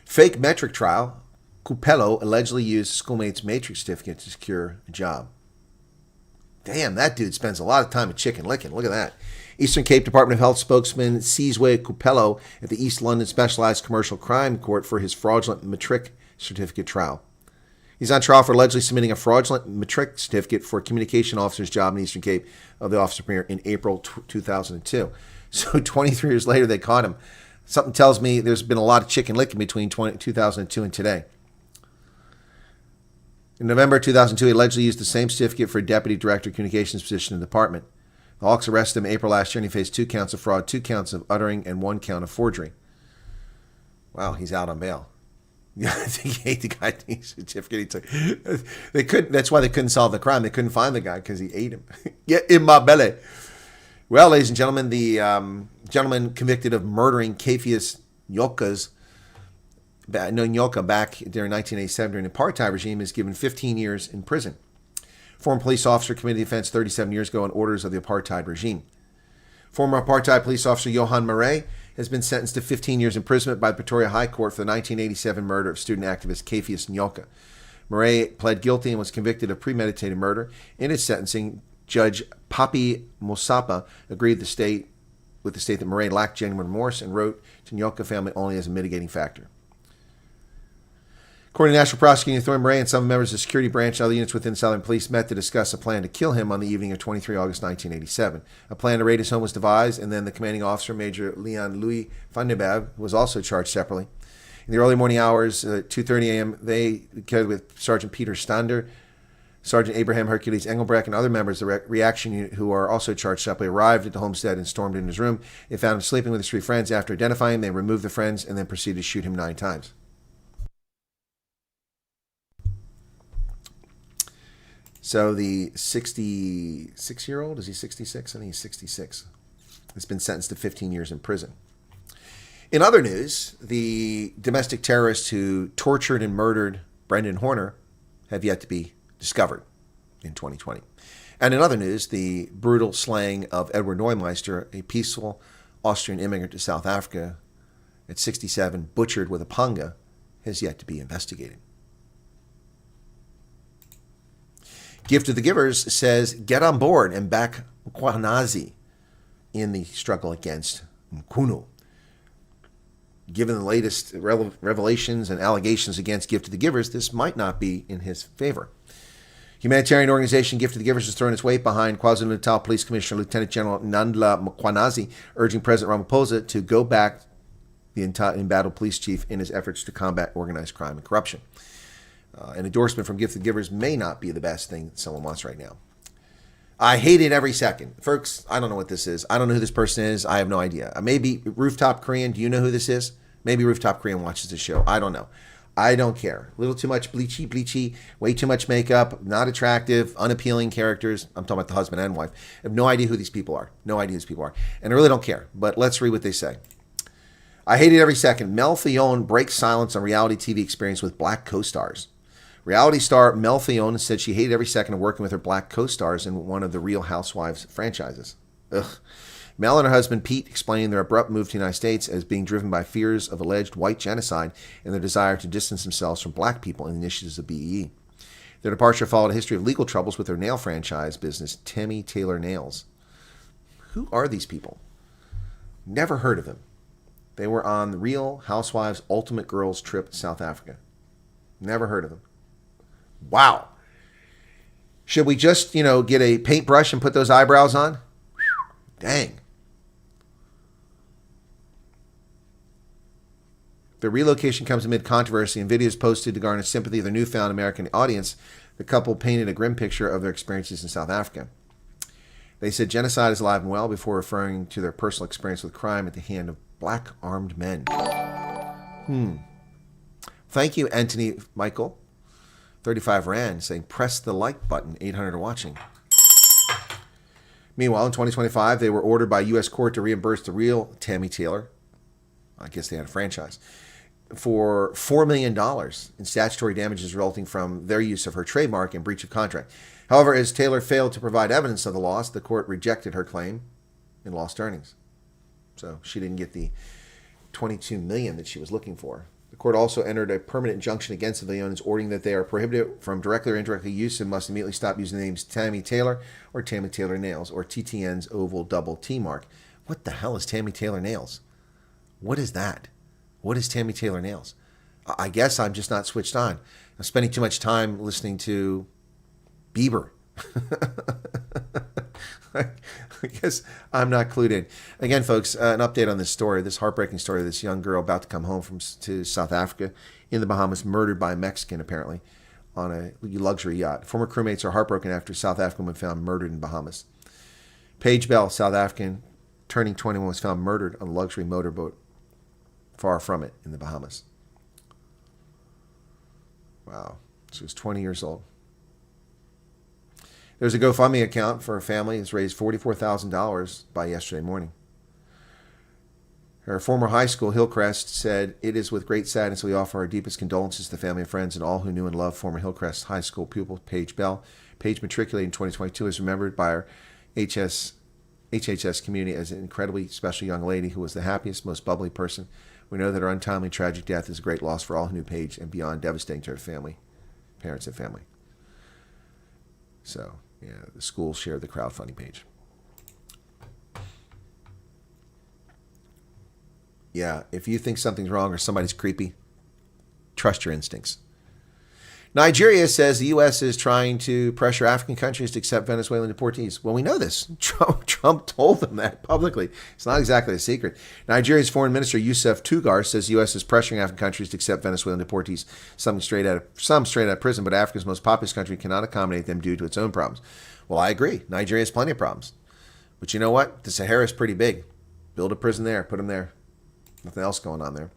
Fake metric trial. Kupelo allegedly used schoolmate's matric certificate to secure a job. Damn, that dude spends a lot of time at chicken licking. Look at that. Eastern Cape Department of Health spokesman Sizwe Kupelo at the East London Specialized Commercial Crime Court for his fraudulent matric certificate trial. He's on trial for allegedly submitting a fraudulent matric certificate for a communication officer's job in Eastern Cape of the officer premier in April 2002. So 23 years later, they caught him. Something tells me there's been a lot of chicken licking between 2002 and today. In November 2002, he allegedly used the same certificate for a deputy director of communications position in the department. The Hawks arrested him in April last year, and he faced 2 counts of fraud, 2 counts of uttering, and 1 count of forgery. Wow, he's out on bail. Yeah, I think he ate the guy's certificate he took. They couldn't. That's why they couldn't solve the crime. They couldn't find the guy because he ate him. Get in my belly. Well, ladies and gentlemen, the gentleman convicted of murdering Kefius Nyoka back during 1987 during the apartheid regime is given 15 years in prison. Former police officer committed the offense 37 years ago on orders of the apartheid regime. Former apartheid police officer Johan Murray has been sentenced to 15 years imprisonment by the Pretoria High Court for the 1987 murder of student activist Kefius Nyoka. Murray pled guilty and was convicted of premeditated murder. In his sentencing, Judge Papi Mosapa agreed with the state that Murray lacked genuine remorse and wrote to Nyoka family only as a mitigating factor. According to National Prosecuting Authority, Murray and some members of the security branch and other units within Southern Police met to discuss a plan to kill him on the evening of 23 August 1987. A plan to raid his home was devised, and then the commanding officer, Major Leon Louis van der Bab, was also charged separately. In the early morning hours, 2:30 a.m., they, together with Sergeant Peter Stander, Sergeant Abraham Hercules Engelbrecht, and other members of the reaction unit who are also charged separately, arrived at the homestead and stormed into his room. They found him sleeping with his three friends. After identifying him, they removed the friends and then proceeded to shoot him 9 times. So the 66-year-old, is he 66? I think he's 66. Has been sentenced to 15 years in prison. In other news, the domestic terrorists who tortured and murdered Brendan Horner have yet to be discovered in 2020. And in other news, the brutal slaying of Edward Neumeister, a peaceful Austrian immigrant to South Africa at 67, butchered with a panga, has yet to be investigated. Gift of the Givers says, get on board and back Mkwanazi in the struggle against Mkunu. Given the latest revelations and allegations against Gift of the Givers, this might not be in his favor. Humanitarian organization Gift of the Givers has thrown its weight behind KwaZulu-Natal Police Commissioner Lieutenant General Nandla Mkwanazi, urging President Ramaphosa to go back the embattled police chief in his efforts to combat organized crime and corruption. An endorsement from Gift of the Givers may not be the best thing that someone wants right now. I hate it every second. Folks, I don't know what this is. I don't know who this person is. I have no idea. Maybe Rooftop Korean. Do you know who this is? Maybe Rooftop Korean watches the show. I don't know. I don't care. A little too much bleachy, way too much makeup, not attractive, unappealing characters. I'm talking about the husband and wife. I have no idea who these people are. No idea who these people are. And I really don't care. But let's read what they say. I hate it every second. Mel Theone breaks silence on reality TV experience with black co-stars. Reality star Mel Theone said she hated every second of working with her black co-stars in one of the Real Housewives franchises. Ugh. Mel and her husband Pete explained their abrupt move to the United States as being driven by fears of alleged white genocide and their desire to distance themselves from black people in the initiatives of BEE. Their departure followed a history of legal troubles with their nail franchise business, Tammy Taylor Nails. Who are these people? Never heard of them. They were on the Real Housewives Ultimate Girls trip to South Africa. Never heard of them. Wow. Should we just, get a paintbrush and put those eyebrows on? Dang. The relocation comes amid controversy and videos posted to garner sympathy of their newfound American audience. The couple painted a grim picture of their experiences in South Africa. They said genocide is alive and well before referring to their personal experience with crime at the hand of black armed men. Thank you, Anthony Michael. 35 Rand saying, press the like button. 800 are watching. Meanwhile, in 2025, they were ordered by a U.S. court to reimburse the real Tammy Taylor, I guess they had a franchise, for $4 million in statutory damages resulting from their use of her trademark and breach of contract. However, as Taylor failed to provide evidence of the loss, the court rejected her claim and lost earnings. So she didn't get the $22 million that she was looking for. The court also entered a permanent injunction against the Leones, ordering that they are prohibited from directly or indirectly use and must immediately stop using the names Tammy Taylor or Tammy Taylor Nails or TTN's oval double T mark. What the hell is Tammy Taylor Nails? What is that? What is Tammy Taylor Nails? I guess I'm just not switched on. I'm spending too much time listening to Bieber. I guess I'm not clued in. Again, folks, an update on this story, this heartbreaking story of this young girl about to come home to South Africa in the Bahamas, murdered by a Mexican, apparently, on a luxury yacht. Former crewmates are heartbroken after a South African was found murdered in Bahamas. Paige Bell, South African, turning 21, was found murdered on a luxury motorboat far from it in the Bahamas. Wow. She was 20 years old. There's a GoFundMe account for a family that's raised $44,000 by yesterday morning. Her former high school, Hillcrest, said, "It is with great sadness we offer our deepest condolences to the family and friends and all who knew and loved former Hillcrest High School pupil Paige Bell. Paige matriculated in 2022 is remembered by our HHS community as an incredibly special young lady who was the happiest, most bubbly person. We know that her untimely, tragic death is a great loss for all who knew Paige and beyond devastating to her family, parents and family." So, yeah, the school shared the crowdfunding page. Yeah, if you think something's wrong or somebody's creepy, trust your instincts. Nigeria says the U.S. is trying to pressure African countries to accept Venezuelan deportees. Well, we know this. Trump told them that publicly. It's not exactly a secret. Nigeria's Foreign Minister Yusuf Tugar says the U.S. is pressuring African countries to accept Venezuelan deportees, some straight out of prison, but Africa's most populous country cannot accommodate them due to its own problems. Well, I agree. Nigeria has plenty of problems. But you know what? The Sahara is pretty big. Build a prison there. Put them there. Nothing else going on there.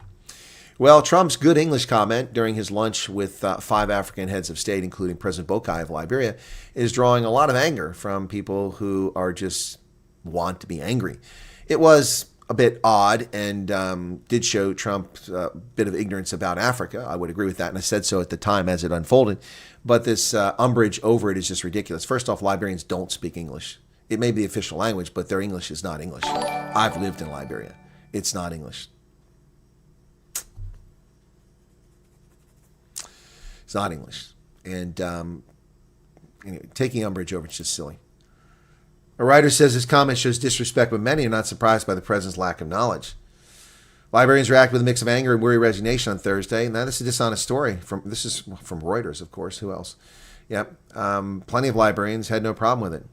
Well, Trump's good English comment during his lunch with 5 African heads of state, including President Boakai of Liberia, is drawing a lot of anger from people who are just want to be angry. It was a bit odd and did show Trump a bit of ignorance about Africa. I would agree with that, and I said so at the time as it unfolded. But this umbrage over it is just ridiculous. First off, Liberians don't speak English. It may be the official language, but their English is not English. I've lived in Liberia. It's not English. It's not English. And anyway, taking umbrage over it's just silly. A writer says his comment shows disrespect, but many are not surprised by the president's lack of knowledge. Liberians react with a mix of anger and weary resignation on Thursday. Now, this is a dishonest story. This is from Reuters, of course. Who else? Yep. Plenty of Liberians had no problem with it.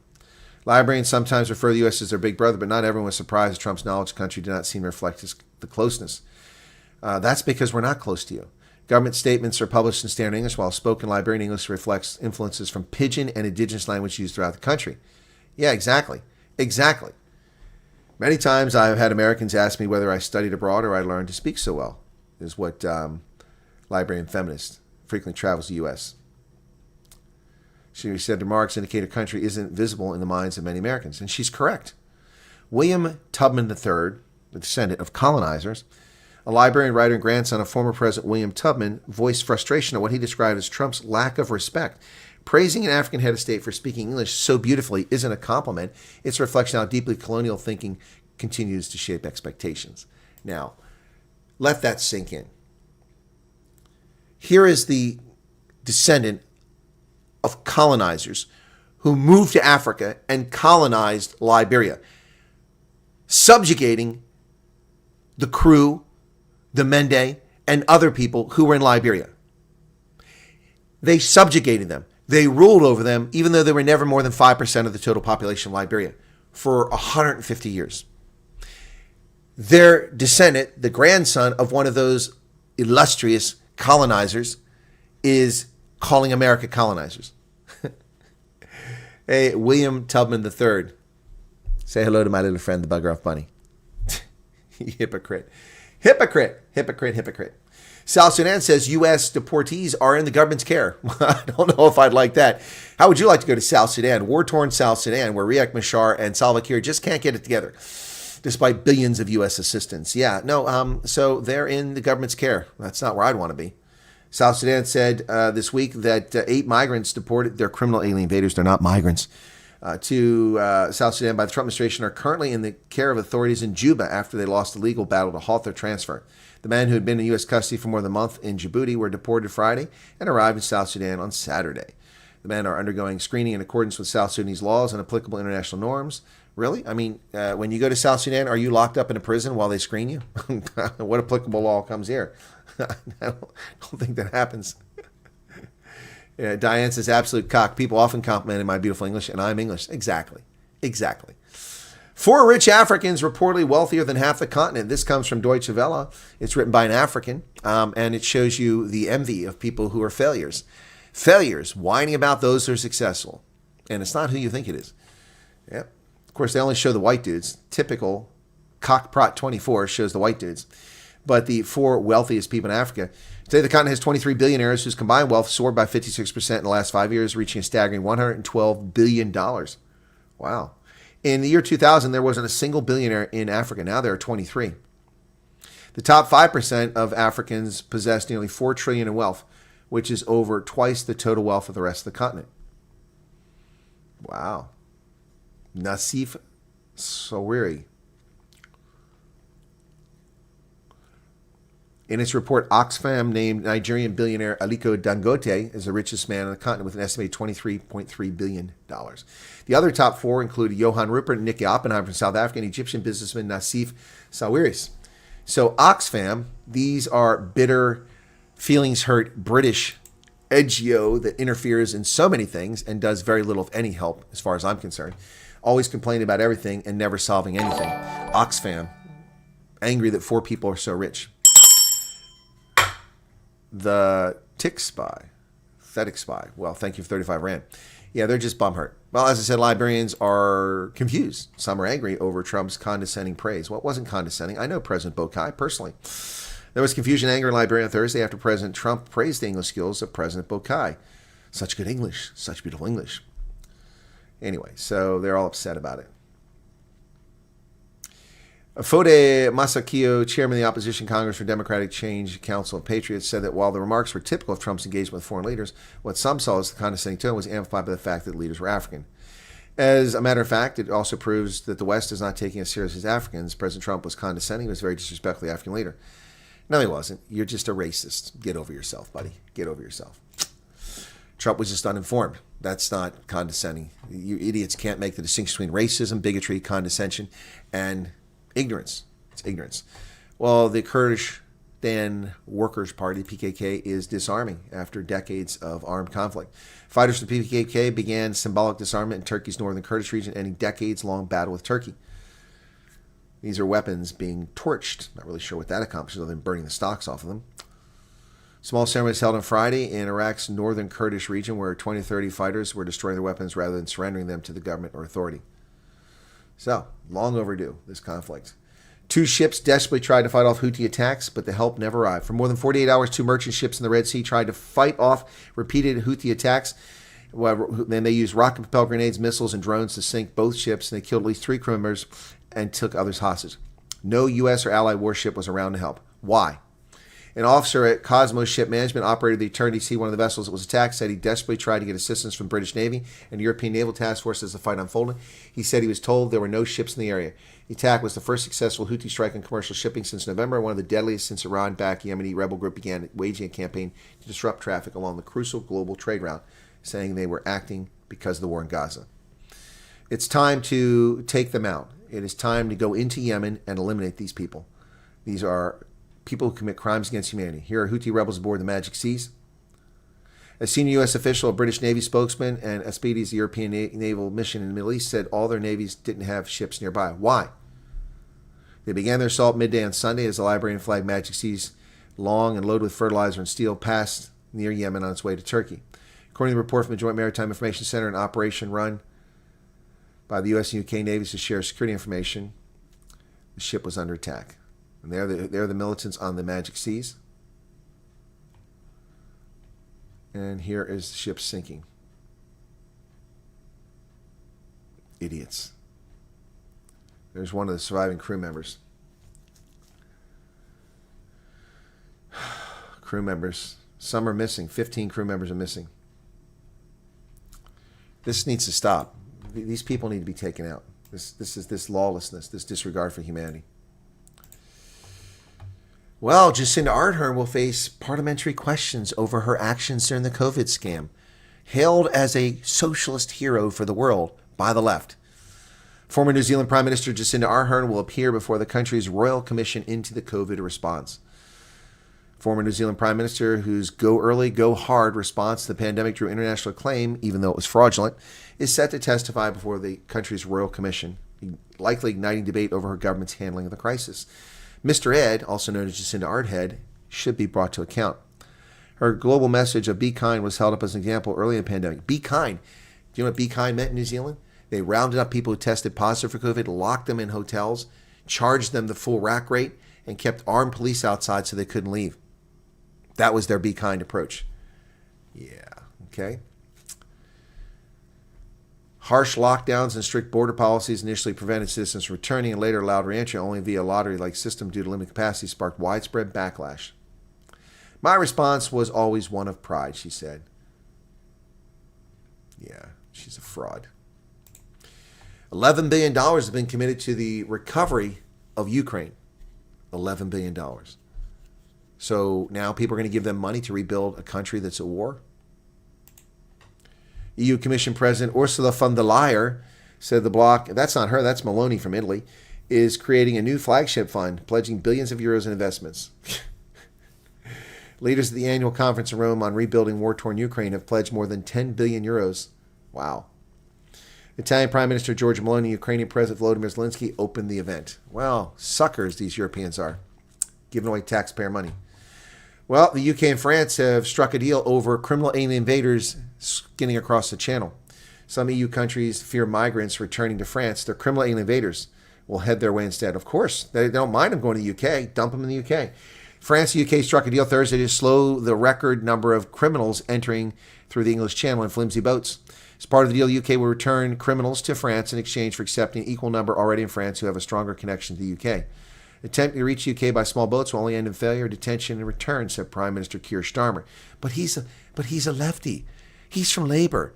Liberians sometimes refer to the U.S. as their big brother, but not everyone was surprised that Trump's knowledge of the country did not seem to reflect the closeness. That's because we're not close to you. Government statements are published in standard English, while spoken Liberian English reflects influences from Pidgin and indigenous language used throughout the country. Yeah, exactly. Exactly. Many times I've had Americans ask me whether I studied abroad or I learned to speak so well, is what Liberian feminist frequently travels to the U.S. She said remarks indicate her country isn't visible in the minds of many Americans, and she's correct. William Tubman III, the descendant of colonizers, a Liberian writer and grandson of former President William Tubman, voiced frustration at what he described as Trump's lack of respect. Praising an African head of state for speaking English so beautifully isn't a compliment. It's a reflection of how deeply colonial thinking continues to shape expectations. Now, let that sink in. Here is the descendant of colonizers who moved to Africa and colonized Liberia, subjugating the Kru, the Mende, and other people who were in Liberia. They subjugated them. They ruled over them, even though they were never more than 5% of the total population of Liberia, for 150 years. Their descendant, the grandson of one of those illustrious colonizers, is calling America colonizers. Hey, William Tubman III. Say hello to my little friend, the bugger off bunny. Hypocrite. Hypocrite. Hypocrite. Hypocrite. South Sudan says U.S. deportees are in the government's care. I don't know if I'd like that. How would you like to go to South Sudan, war-torn South Sudan, where Riek Machar and Salva Kiir just can't get it together, despite billions of U.S. assistance? Yeah, no, so they're in the government's care. That's not where I'd want to be. South Sudan said this week that 8 migrants deported, they're criminal alien invaders, they're not migrants, to South Sudan by the Trump administration are currently in the care of authorities in Juba after they lost a legal battle to halt their transfer. The men who had been in U.S. custody for more than a month in Djibouti were deported Friday and arrived in South Sudan on Saturday. The men are undergoing screening in accordance with South Sudanese laws and applicable international norms. Really? I mean, when you go to South Sudan, are you locked up in a prison while they screen you? What applicable law comes here? I don't think that happens. Yeah, Diane says, absolute cock. People often complimented my beautiful English, and I'm English. Exactly. Exactly. 4 rich Africans reportedly wealthier than half the continent. This comes from Deutsche Welle. It's written by an African, and it shows you the envy of people who are failures. Failures, whining about those who are successful. And it's not who you think it is. Yep. Of course, they only show the white dudes. Typical Cockprot 24 shows the white dudes. but the 4 wealthiest people in Africa. Today, the continent has 23 billionaires whose combined wealth soared by 56% in the last 5 years, reaching a staggering $112 billion. Wow. In the year 2000, there wasn't a single billionaire in Africa. Now there are 23. The top 5% of Africans possess nearly $4 trillion in wealth, which is over twice the total wealth of the rest of the continent. Wow. Nassif Soweri. In its report, Oxfam named Nigerian billionaire Aliko Dangote as the richest man on the continent with an estimated $23.3 billion. The other top 4 include Johan Rupert and Nicky Oppenheim from South Africa and Egyptian businessman Nassif Sawiris. So Oxfam, these are bitter, feelings-hurt British NGO that interferes in so many things and does very little, if any, help, as far as I'm concerned. Always complaining about everything and never solving anything. Oxfam, angry that 4 people are so rich. The Tick Spy, Pathetic Spy. Well, thank you for 35 Rand. Yeah, they're just bum hurt. Well, as I said, Liberians are confused. Some are angry over Trump's condescending praise. Well, it wasn't condescending. I know President Boakai personally. There was confusion and anger in Liberia on Thursday after President Trump praised the English skills of President Boakai. Such good English. Such beautiful English. Anyway, so they're all upset about it. Fode Masakio, chairman of the Opposition Congress for Democratic Change Council of Patriots, said that while the remarks were typical of Trump's engagement with foreign leaders, what some saw as the condescending tone was amplified by the fact that the leaders were African. As a matter of fact, it also proves that the West is not taking us seriously as Africans. President Trump was condescending. He was very disrespectful to the African leader. No, he wasn't. You're just a racist. Get over yourself, buddy. Get over yourself. Trump was just uninformed. That's not condescending. You idiots can't make the distinction between racism, bigotry, condescension, and ignorance. It's ignorance. Well, the Kurdistan Workers' Party, PKK, is disarming after decades of armed conflict. Fighters from the PKK began symbolic disarmament in Turkey's northern Kurdish region, ending decades-long battle with Turkey. These are weapons being torched. Not really sure what that accomplishes other than burning the stocks off of them. Small ceremony was held on Friday in Iraq's northern Kurdish region where 20 to 30 fighters were destroying their weapons rather than surrendering them to the government or authority. So, long overdue, this conflict. 2 ships desperately tried to fight off Houthi attacks, but the help never arrived. For more than 48 hours, 2 merchant ships in the Red Sea tried to fight off repeated Houthi attacks. Then they used rocket-propelled grenades, missiles, and drones to sink both ships, and they killed at least 3 crew members and took others hostage. No U.S. or allied warship was around to help. Why? An officer at Cosmos Ship Management, operated the Eternity Sea, one of the vessels that was attacked, said he desperately tried to get assistance from the British Navy and European Naval Task Force as the fight unfolded. He said he was told there were no ships in the area. The attack was the first successful Houthi strike on commercial shipping since November, one of the deadliest since Iran-backed Yemeni rebel group began waging a campaign to disrupt traffic along the crucial global trade route, saying they were acting because of the war in Gaza. It's time to take them out. It is time to go into Yemen and eliminate these people. These are people who commit crimes against humanity. Here are Houthi rebels aboard the Magic Seas. A senior U.S. official, a British Navy spokesman, and Aspides, the European naval mission in the Middle East, said all their navies didn't have ships nearby. Why? They began their assault midday on Sunday as the Liberian flag Magic Seas, long and loaded with fertilizer and steel, passed near Yemen on its way to Turkey. According to the report from the Joint Maritime Information Center, an operation run by the U.S. and UK navies to share security information, the ship was under attack. And they're the militants on the Magic Seas. And here is the ship sinking. Idiots. There's one of the surviving crew members. Crew members. Some are missing. 15 crew members are missing. This needs to stop. These people need to be taken out. This is this lawlessness, this disregard for humanity. Well, Jacinda Ardern will face parliamentary questions over her actions during the COVID scam. Hailed as a socialist hero for the world by the left. Former New Zealand Prime Minister Jacinda Ardern will appear before the country's Royal Commission into the COVID response. Former New Zealand Prime Minister, whose go early, go hard response to the pandemic drew international acclaim, even though it was fraudulent, is set to testify before the country's Royal Commission, likely igniting debate over her government's handling of the crisis. Mr. Ed, also known as Jacinda Ardern, should be brought to account. Her global message of be kind was held up as an example early in the pandemic. Be kind. Do you know what be kind meant in New Zealand? They rounded up people who tested positive for COVID, locked them in hotels, charged them the full rack rate, and kept armed police outside so they couldn't leave. That was their be kind approach. Yeah, okay. Harsh lockdowns and strict border policies initially prevented citizens from returning and later allowed reentry only via lottery-like system due to limited capacity sparked widespread backlash. My response was always one of pride, she said. Yeah, she's a fraud. $11 billion has been committed to the recovery of Ukraine. $11 billion. So now people are going to give them money to rebuild a country that's at war? EU Commission President Ursula von der Leyen said the bloc, that's not her, that's Meloni from Italy, is creating a new flagship fund, pledging billions of euros in investments. Leaders at the annual conference in Rome on rebuilding war-torn Ukraine have pledged more than 10 billion euros. Wow. Italian Prime Minister Giorgia Meloni, Ukrainian President Volodymyr Zelensky opened the event. Well, suckers these Europeans are, giving away taxpayer money. Well, the UK and France have struck a deal over criminal alien invaders skinning across the channel. Some EU countries fear migrants returning to France. Their criminal alien invaders will head their way instead. Of course, they don't mind them going to the UK. Dump them in the UK. France and the UK struck a deal Thursday to slow the record number of criminals entering through the English Channel in flimsy boats. As part of the deal, the UK will return criminals to France in exchange for accepting an equal number already in France who have a stronger connection to the UK. Attempting to reach the UK by small boats will only end in failure, detention, and return, said Prime Minister Keir Starmer. But he's a lefty. He's from Labour.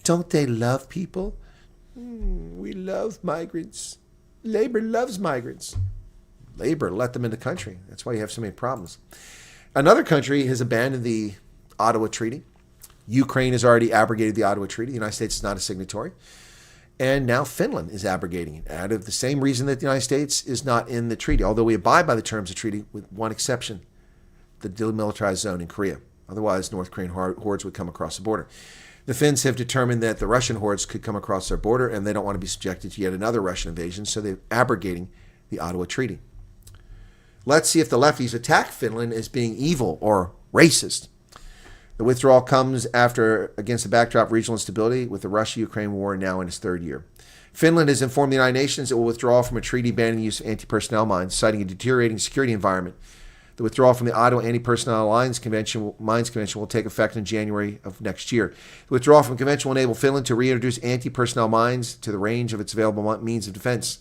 Don't they love people? We love migrants. Labour loves migrants. Labour let them in the country. That's why you have so many problems. Another country has abandoned the Ottawa Treaty. Ukraine has already abrogated the Ottawa Treaty. The United States is not a signatory. And now Finland is abrogating it, out of the same reason that the United States is not in the treaty, although we abide by the terms of the treaty with one exception, the demilitarized zone in Korea. Otherwise, North Korean hordes would come across the border. The Finns have determined that the Russian hordes could come across their border, and they don't want to be subjected to yet another Russian invasion, so they're abrogating the Ottawa Treaty. Let's see if the lefties attack Finland as being evil or racist. The withdrawal comes against the backdrop of regional instability, with the Russia-Ukraine war now in its third year. Finland has informed the United Nations it will withdraw from a treaty banning the use of anti-personnel mines, citing a deteriorating security environment. The withdrawal from the Ottawa Anti-Personnel Mines Convention will take effect in January of next year. The withdrawal from the convention will enable Finland to reintroduce anti-personnel mines to the range of its available means of defense,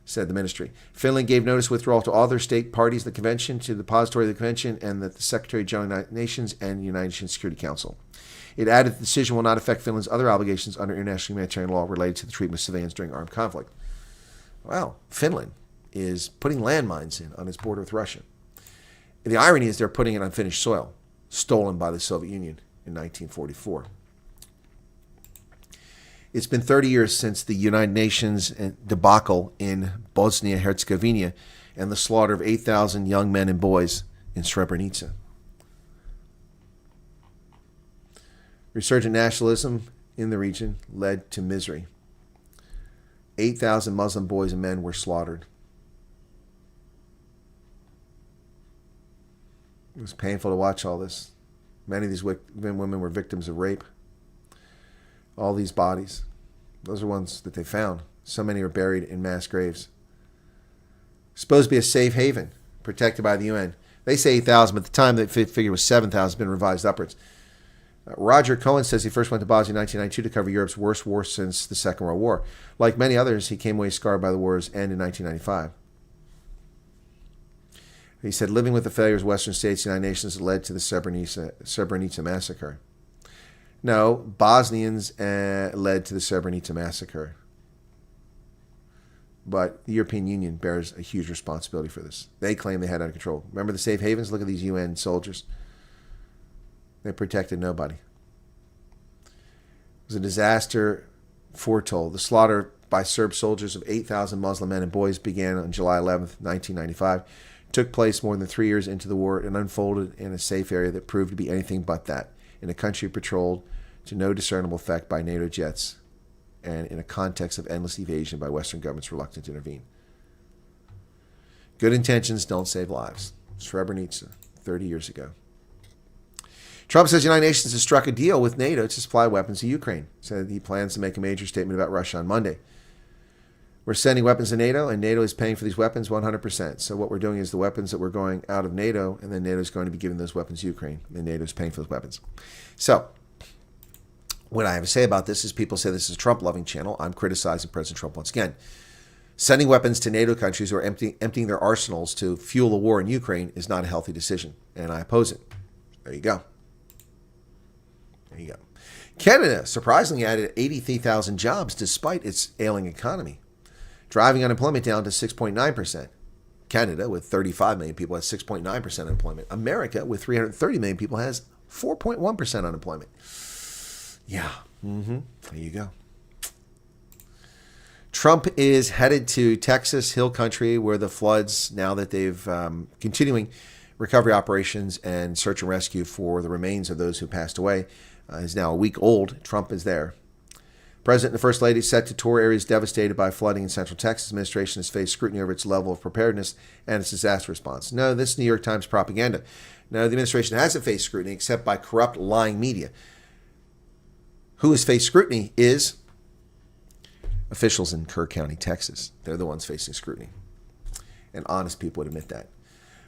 said the ministry. Finland gave notice of withdrawal to all their state parties of the convention, to the depository of the convention, and the Secretary General of the United Nations and the United Nations Security Council. It added the decision will not affect Finland's other obligations under international humanitarian law related to the treatment of civilians during armed conflict. Well, Finland is putting landmines in on its border with Russia. The irony is they're putting it on Finnish soil, stolen by the Soviet Union in 1944. It's been 30 years since the United Nations debacle in Bosnia-Herzegovina and the slaughter of 8,000 young men and boys in Srebrenica. Resurgent nationalism in the region led to misery. 8,000 Muslim boys and men were slaughtered. It was painful to watch all this. Many of these women were victims of rape. All these bodies, those are ones that they found. So many are buried in mass graves. Supposed to be a safe haven, protected by the UN. They say 8,000, but at the time the figure was 7,000, been revised upwards. Roger Cohen says he first went to Bosnia in 1992 to cover Europe's worst war since the Second World War. Like many others, he came away scarred by the war's end in 1995. He said, living with the failures of Western states and the United Nations led to the Srebrenica massacre. No, Bosnians led to the Srebrenica massacre. But the European Union bears a huge responsibility for this. They claim they had it under control. Remember the safe havens? Look at these UN soldiers. They protected nobody. It was a disaster foretold. The slaughter by Serb soldiers of 8,000 Muslim men and boys began on July 11th, 1995. Took place more than 3 years into the war and unfolded in a safe area that proved to be anything but that, in a country patrolled to no discernible effect by NATO jets, and in a context of endless evasion by Western governments reluctant to intervene. Good intentions don't save lives. Srebrenica, 30 years ago. Trump says the United Nations has struck a deal with NATO to supply weapons to Ukraine. Said he plans to make a major statement about Russia on Monday. We're sending weapons to NATO, and NATO is paying for these weapons 100%. So what we're doing is the weapons that we're going out of NATO, and then NATO is going to be giving those weapons to Ukraine, and NATO is paying for those weapons. So what I have to say about this is people say this is a Trump-loving channel. I'm criticizing President Trump once again. Sending weapons to NATO countries who are emptying their arsenals to fuel the war in Ukraine is not a healthy decision, and I oppose it. There you go. There you go. Canada surprisingly added 83,000 jobs despite its ailing economy, driving unemployment down to 6.9%. Canada, with 35 million people, has 6.9% unemployment. America, with 330 million people, has 4.1% unemployment. Yeah. There you go. Trump is headed to Texas Hill Country, where the floods, now that they've continuing recovery operations and search and rescue for the remains of those who passed away, is now a week old. Trump is there. President and the First Lady set to tour areas devastated by flooding in Central Texas. Administration has faced scrutiny over its level of preparedness and its disaster response. No, this is New York Times propaganda. No, the administration hasn't faced scrutiny except by corrupt, lying media. Who has faced scrutiny is officials in Kerr County, Texas. They're the ones facing scrutiny. And honest people would admit that.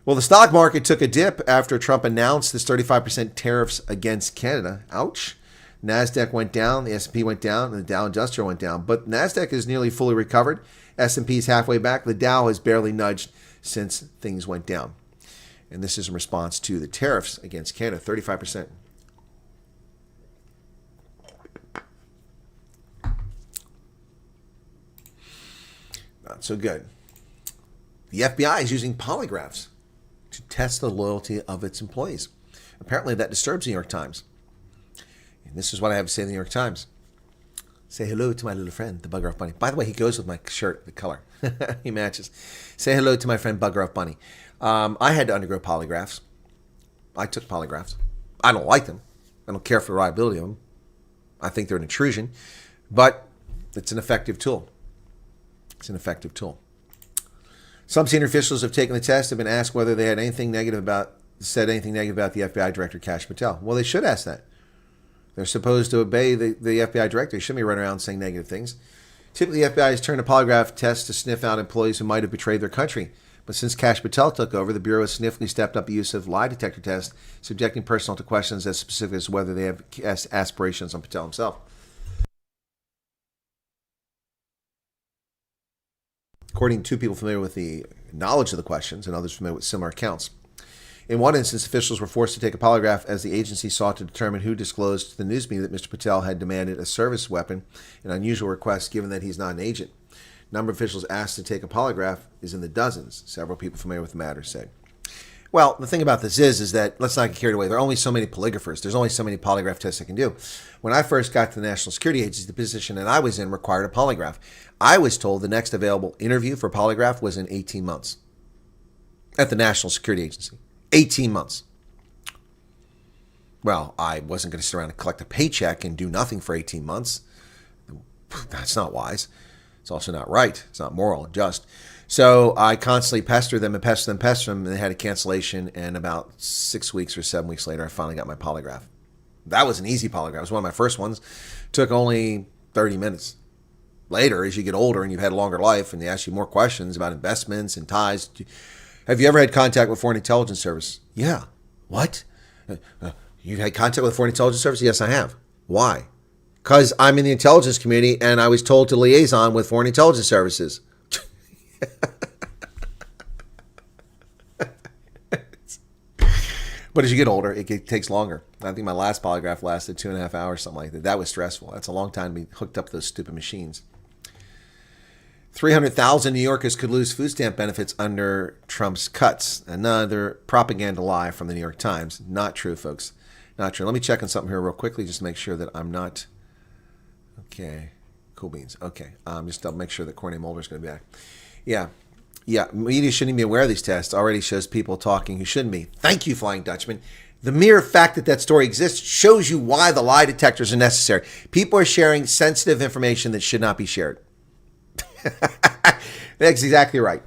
Well, the stock market took a dip after Trump announced this 35% tariffs against Canada. Ouch. NASDAQ went down, the S&P went down, and the Dow Industrial went down. But NASDAQ is nearly fully recovered. S&P is halfway back. The Dow has barely nudged since things went down. And this is in response to the tariffs against Canada, 35%. Not so good. The FBI is using polygraphs to test the loyalty of its employees. Apparently that disturbs the New York Times. And this is what I have to say in the New York Times. Say hello to my little friend, the Bugger Off Bunny. By the way, he goes with my shirt, the color. He matches. Say hello to my friend Bugger Off Bunny. I had to undergo polygraphs. I took polygraphs. I don't like them. I don't care for the reliability of them. I think they're an intrusion. But it's an effective tool. It's an effective tool. Some senior officials have taken the test, have been asked whether they had said anything negative about the FBI Director, Kash Patel. Well, they should ask that. They're supposed to obey the FBI Director. They shouldn't be running around saying negative things. Typically, the FBI has turned a polygraph test to sniff out employees who might have betrayed their country. But since Kash Patel took over, the Bureau has significantly stepped up the use of lie detector tests, subjecting personnel to questions as specific as whether they have aspirations on Patel himself. According to two people familiar with the knowledge of the questions and others familiar with similar accounts. In one instance, officials were forced to take a polygraph as the agency sought to determine who disclosed to the news media that Mr. Patel had demanded a service weapon, an unusual request given that he's not an agent. The number of officials asked to take a polygraph is in the dozens, several people familiar with the matter said. Well, the thing about this is that, let's not get carried away, there are only so many polygraphers. There's only so many polygraph tests I can do. When I first got to the National Security Agency, the position that I was in required a polygraph. I was told the next available interview for polygraph was in 18 months at the National Security Agency. 18 months. Well, I wasn't going to sit around and collect a paycheck and do nothing for 18 months. That's not wise. It's also not right. It's not moral and just. So I constantly pestered them, and they had a cancellation, and about 6 weeks or 7 weeks later, I finally got my polygraph. That was an easy polygraph. It was one of my first ones. Took only 30 minutes. Later, as you get older and you've had a longer life, and they ask you more questions about investments and ties. Have you ever had contact with Foreign Intelligence Service? Yeah. What? You've had contact with Foreign Intelligence Service? Yes, I have. Why? Because I'm in the intelligence community and I was told to liaison with Foreign Intelligence Services. But as you get older, it takes longer. I think my last polygraph lasted 2.5 hours, something like that. That was stressful. That's a long time to be hooked up to those stupid machines. 300,000 New Yorkers could lose food stamp benefits under Trump's cuts. Another propaganda lie from the New York Times. Not true, folks. Not true. Let me check on something here real quickly just to make sure that I'm not... Okay. Cool beans. Okay. Just to make sure that Corney Mulder's going to be back. Yeah. Yeah. Media shouldn't be aware of these tests. Already shows people talking who shouldn't be. Thank you, Flying Dutchman. The mere fact that that story exists shows you why the lie detectors are necessary. People are sharing sensitive information that should not be shared. That's exactly right.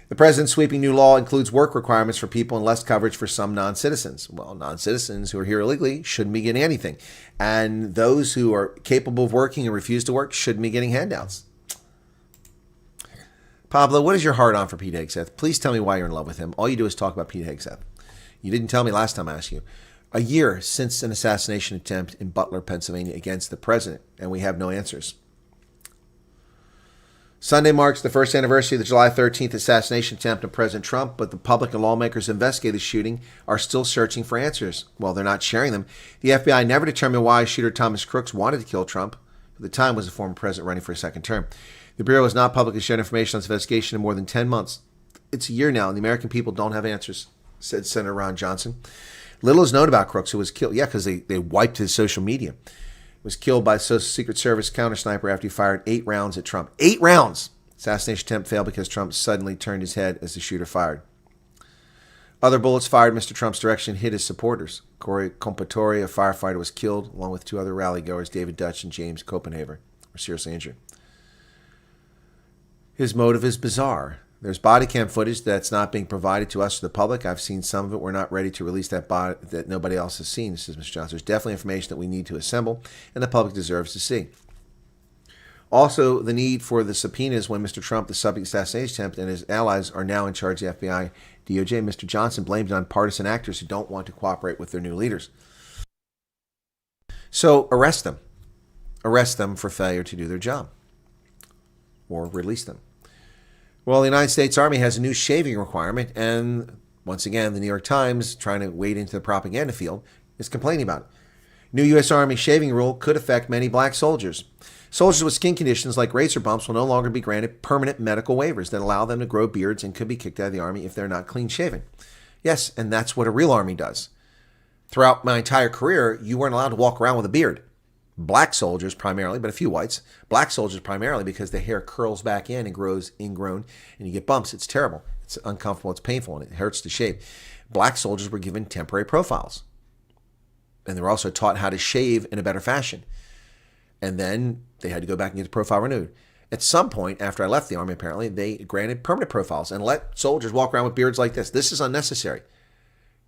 The president's sweeping new law includes work requirements for people and less coverage for some non-citizens. Well, non-citizens who are here illegally shouldn't be getting anything. And those who are capable of working and refuse to work shouldn't be getting handouts. Pablo, what is your heart on for Pete Hegseth? Please tell me why you're in love with him. All you do is talk about Pete Hegseth. You didn't tell me last time I asked you. A year since an assassination attempt in Butler, Pennsylvania against the president, and we have no answers. Sunday marks the first anniversary of the July 13th assassination attempt on President Trump, but the public and lawmakers who investigated the shooting are still searching for answers. Well, they're not sharing them. The FBI never determined why shooter Thomas Crooks wanted to kill Trump, who at the time was a former president running for a second term. The Bureau has not publicly shared information on this investigation in more than 10 months. It's a year now, and the American people don't have answers, said Senator Ron Johnson. Little is known about Crooks, who was killed. Yeah, because they wiped his social media. Was killed by Secret Service counter sniper after he fired 8 rounds at Trump. 8 rounds! Assassination attempt failed because Trump suddenly turned his head as the shooter fired. Other bullets fired in Mr. Trump's direction hit his supporters. Corey Compatore, a firefighter, was killed, along with 2 other rally-goers, David Dutch and James Copenhaver, were seriously injured. His motive is bizarre. There's body cam footage that's not being provided to us, to the public. I've seen some of it. We're not ready to release that nobody else has seen, says Mr. Johnson. There's definitely information that we need to assemble, and the public deserves to see. Also, the need for the subpoenas when Mr. Trump, the subject assassination attempt, and his allies are now in charge of the FBI, DOJ. Mr. Johnson blamed it on partisan actors who don't want to cooperate with their new leaders. So arrest them. Arrest them for failure to do their job. Or release them. Well, the United States Army has a new shaving requirement, and once again, the New York Times, trying to wade into the propaganda field, is complaining about it. New U.S. Army shaving rule could affect many black soldiers. Soldiers with skin conditions like razor bumps will no longer be granted permanent medical waivers that allow them to grow beards and could be kicked out of the Army if they're not clean-shaven. Yes, and that's what a real Army does. Throughout my entire career, you weren't allowed to walk around with a beard. Black soldiers primarily, but a few whites. Black soldiers primarily because the hair curls back in and grows ingrown, and you get bumps. It's terrible. It's uncomfortable. It's painful, and it hurts to shave. Black soldiers were given temporary profiles. And they were also taught how to shave in a better fashion. And then they had to go back and get the profile renewed. At some point, after I left the Army, apparently, they granted permanent profiles and let soldiers walk around with beards like this. This is unnecessary.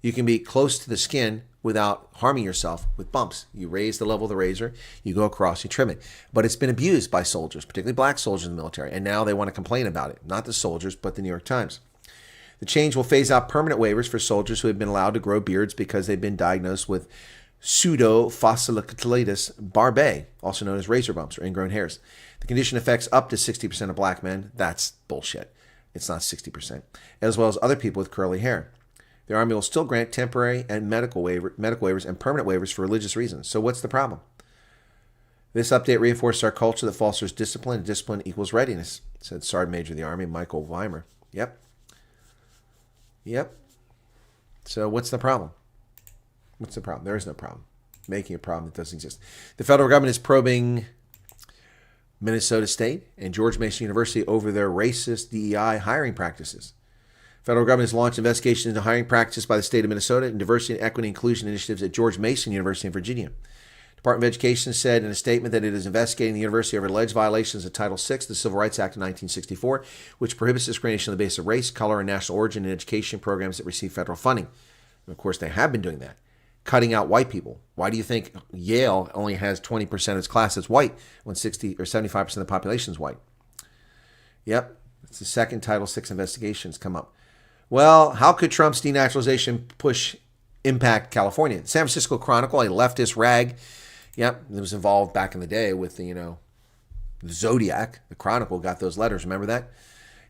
You can be close to the skin without harming yourself with bumps. You raise the level of the razor, you go across, you trim it. But it's been abused by soldiers, particularly black soldiers in the military, and now they want to complain about it. Not the soldiers, but the New York Times. The change will phase out permanent waivers for soldiers who have been allowed to grow beards because they've been diagnosed with pseudofolliculitis barbae, also known as razor bumps or ingrown hairs. The condition affects up to 60% of black men. That's bullshit. It's not 60%. As well as other people with curly hair. The Army will still grant temporary and medical waivers and permanent waivers for religious reasons. So what's the problem? This update reinforces our culture that fosters discipline, and discipline equals readiness, said Sergeant Major of the Army Michael Weimer. Yep. So what's the problem? What's the problem? There is no problem. Making a problem that doesn't exist. The federal government is probing Minnesota State and George Mason University over their racist DEI hiring practices. Federal government has launched investigations into hiring practices by the state of Minnesota and diversity and equity inclusion initiatives at George Mason University in Virginia. The Department of Education said in a statement that it is investigating the university over alleged violations of Title VI of the Civil Rights Act of 1964, which prohibits discrimination on the basis of race, color, and national origin in education programs that receive federal funding. And of course, they have been doing that. Cutting out white people. Why do you think Yale only has 20% of its class that's white when 60 or 75% of the population is white? Yep, it's the second Title VI investigations come up. Well, how could Trump's denaturalization push impact California? San Francisco Chronicle, a leftist rag, it was involved back in the day with the Zodiac. The Chronicle got those letters. Remember that?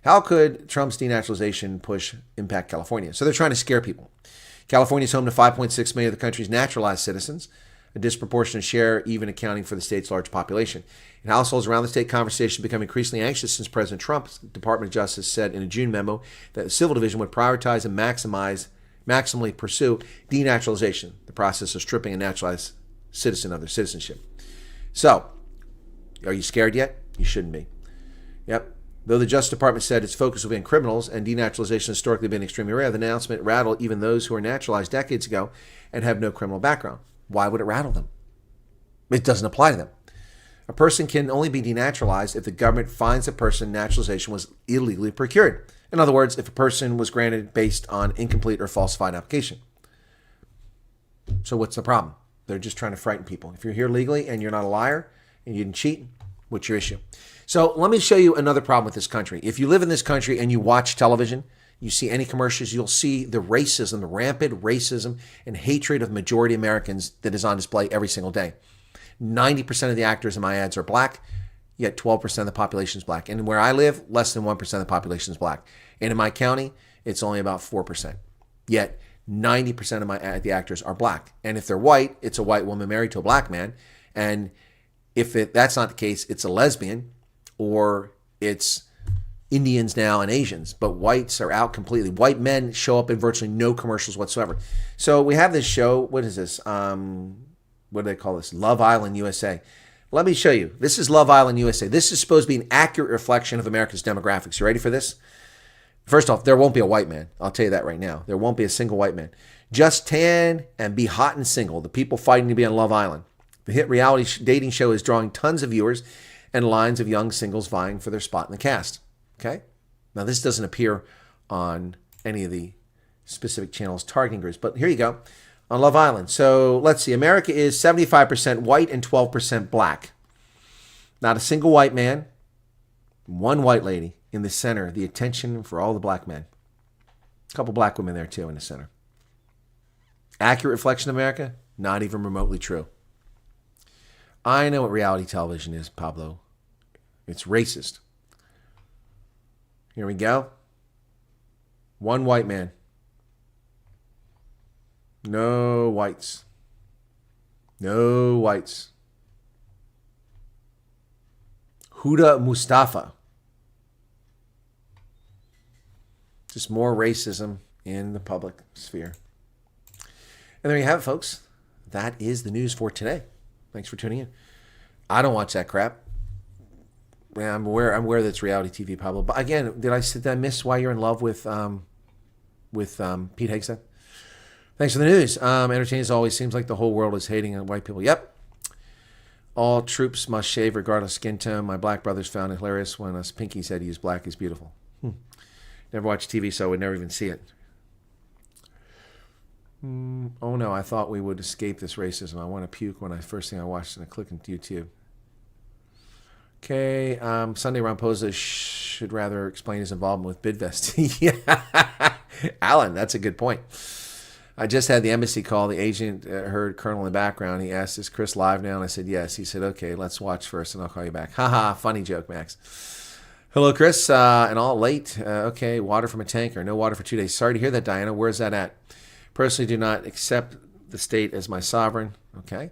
How could Trump's denaturalization push impact California? So they're trying to scare people. California is home to 5.6 million of the country's naturalized citizens, a disproportionate share even accounting for the state's large population. In households around the state, conversations become increasingly anxious since President Trump's Department of Justice said in a June memo that the Civil Division would prioritize and maximally pursue denaturalization, the process of stripping a naturalized citizen of their citizenship. So, are you scared yet? You shouldn't be. Yep. Though the Justice Department said its focus will be on criminals and denaturalization has historically been extremely rare, the announcement rattled even those who were naturalized decades ago and have no criminal background. Why would it rattle them? It doesn't apply to them. A person can only be denaturalized if the government finds a person's naturalization was illegally procured. In other words, if a person was granted based on incomplete or falsified application. So what's the problem? They're just trying to frighten people. If you're here legally and you're not a liar and you didn't cheat, What's your issue? So let me show you another problem with this country. If you live in this country and you watch television, you see any commercials, you'll see the racism, the rampant racism and hatred of majority Americans that is on display every single day. 90% of the actors in my ads are black, yet 12% of the population is black. And where I live, less than 1% of the population is black. And in my county, it's only about 4%. Yet 90% of the actors are black. And if they're white, it's a white woman married to a black man. And if that's not the case, it's a lesbian, or it's Indians now and Asians. But whites are out completely. White men show up in virtually no commercials whatsoever. So we have this show. What is this? What do they call this? Love Island USA. Let me show you. This is Love Island USA. This is supposed to be an accurate reflection of America's demographics. You ready for this? First off, there won't be a white man. I'll tell you that right now. There won't be a single white man. Just tan and be hot and single. The people fighting to be on Love Island. The hit reality dating show is drawing tons of viewers and lines of young singles vying for their spot in the cast. Okay? Now, this doesn't appear on any of the specific channels targeting groups, but here you go. On Love Island. So let's see. America is 75% white and 12% black. Not a single white man. One white lady in the center. The attention for all the black men. A couple black women there too in the center. Accurate reflection of America? Not even remotely true. I know what reality television is, Pablo. It's racist. Here we go. One white man. No whites. No whites. Huda Mustafa. Just more racism in the public sphere. And there you have it, folks. That is the news for today. Thanks for tuning in. I don't watch that crap. Yeah, I'm aware that it's reality TV, Pablo. But again, did I miss why you're in love with Pete Hegseth? Thanks for the news. Entertaining as always. Seems like the whole world is hating on white people. Yep. All troops must shave regardless of skin tone. My black brothers found it hilarious when us Pinky said he is black is beautiful. Never watched TV, so I would never even see it. Oh no, I thought we would escape this racism. I want to puke when first thing I watched and I click into YouTube. Okay, Sunday Ramposa should rather explain his involvement with Bidvest. Yeah, Alan, that's a good point. I just had the embassy call. The agent heard Colonel in the background. He asked, "Is Chris live now?" And I said, "Yes." He said, "Okay, let's watch first, and I'll call you back." Haha, funny joke, Max. Hello, Chris, and all late. Okay, water from a tanker. No water for 2 days. Sorry to hear that, Diana. Where's that at? Personally, do not accept the state as my sovereign. Okay.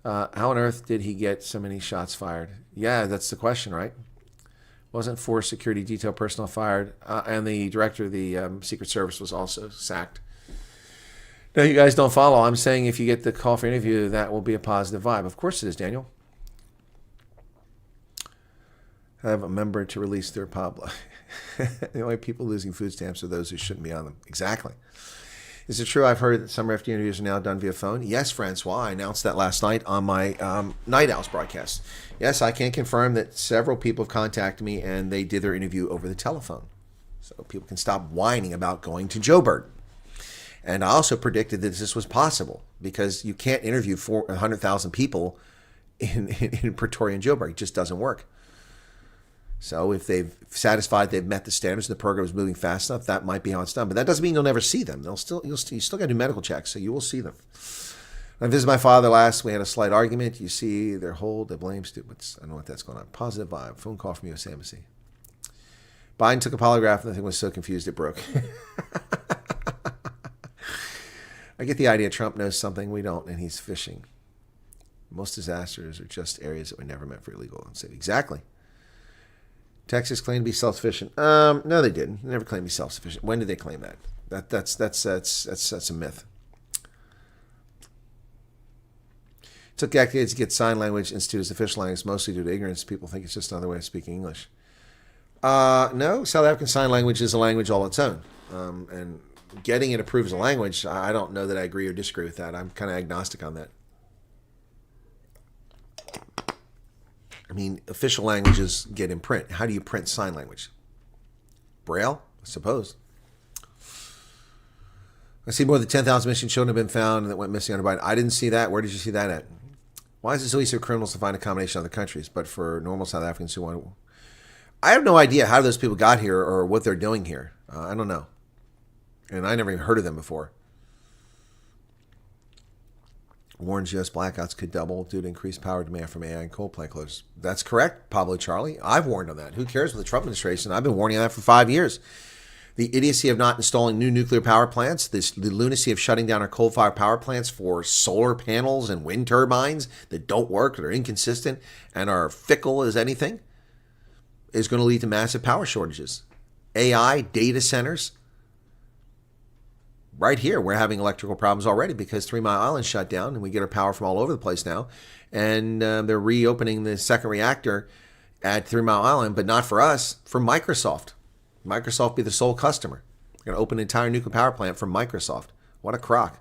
How on earth did he get so many shots fired? Yeah, that's the question, right? Wasn't 4 security detail personnel fired, and the director of the Secret Service was also sacked. No, you guys don't follow. I'm saying if you get the call for interview, that will be a positive vibe. Of course it is, Daniel. Have a member to release their Pablo. The only people losing food stamps are those who shouldn't be on them. Exactly. Is it true I've heard that some FD interviews are now done via phone? Yes, Francois. I announced that last night on my Night Owls broadcast. Yes, I can confirm that several people have contacted me and they did their interview over the telephone. So people can stop whining about going to Joburg. And I also predicted that this was possible because you can't interview 100,000 people in Pretoria and Joburg. It just doesn't work. So if they've satisfied they've met the standards and the program is moving fast enough, that might be how it's done. But that doesn't mean you'll never see them. You still got to do medical checks, so you will see them. When I visited my father last, we had a slight argument. You see their hold, they blame stupids. I don't know what that's going on. Positive vibe. Phone call from U.S. Embassy. Biden took a polygraph and the thing was so confused it broke. I get the idea Trump knows something we don't, and he's fishing. Most disasters are just areas that were never meant for illegal and safe. Exactly. Texas claimed to be self-sufficient. No, they didn't. They never claimed to be self-sufficient. When did they claim that? That's a myth. It took decades to get sign language instituted as official language, mostly due to ignorance. People think it's just another way of speaking English. No, South African Sign Language is a language all its own. And getting it approved as a language, I don't know that I agree or disagree with that. I'm kind of agnostic on that. I mean, official languages get in print. How do you print sign language? Braille, I suppose. I see more than 10,000 missing children have been found that went missing under Biden. I didn't see that. Where did you see that at? Why is it so easy for criminals to find a combination of other countries, but for normal South Africans who want to... I have no idea how those people got here or what they're doing here. I don't know. And I never even heard of them before. Warns U.S. blackouts could double due to increased power demand from AI and coal plant closures. That's correct, Pablo Charlie. I've warned on that. Who cares with the Trump administration? I've been warning on that for 5 years. The idiocy of not installing new nuclear power plants, the lunacy of shutting down our coal-fired power plants for solar panels and wind turbines that don't work, that are inconsistent, and are fickle as anything, is going to lead to massive power shortages. AI, data centers. Right here, we're having electrical problems already because 3 Mile Island shut down, and we get our power from all over the place now. And they're reopening the second reactor at 3 Mile Island, but not for us, for Microsoft. Microsoft be the sole customer. They're going to open an entire nuclear power plant for Microsoft. What a crock.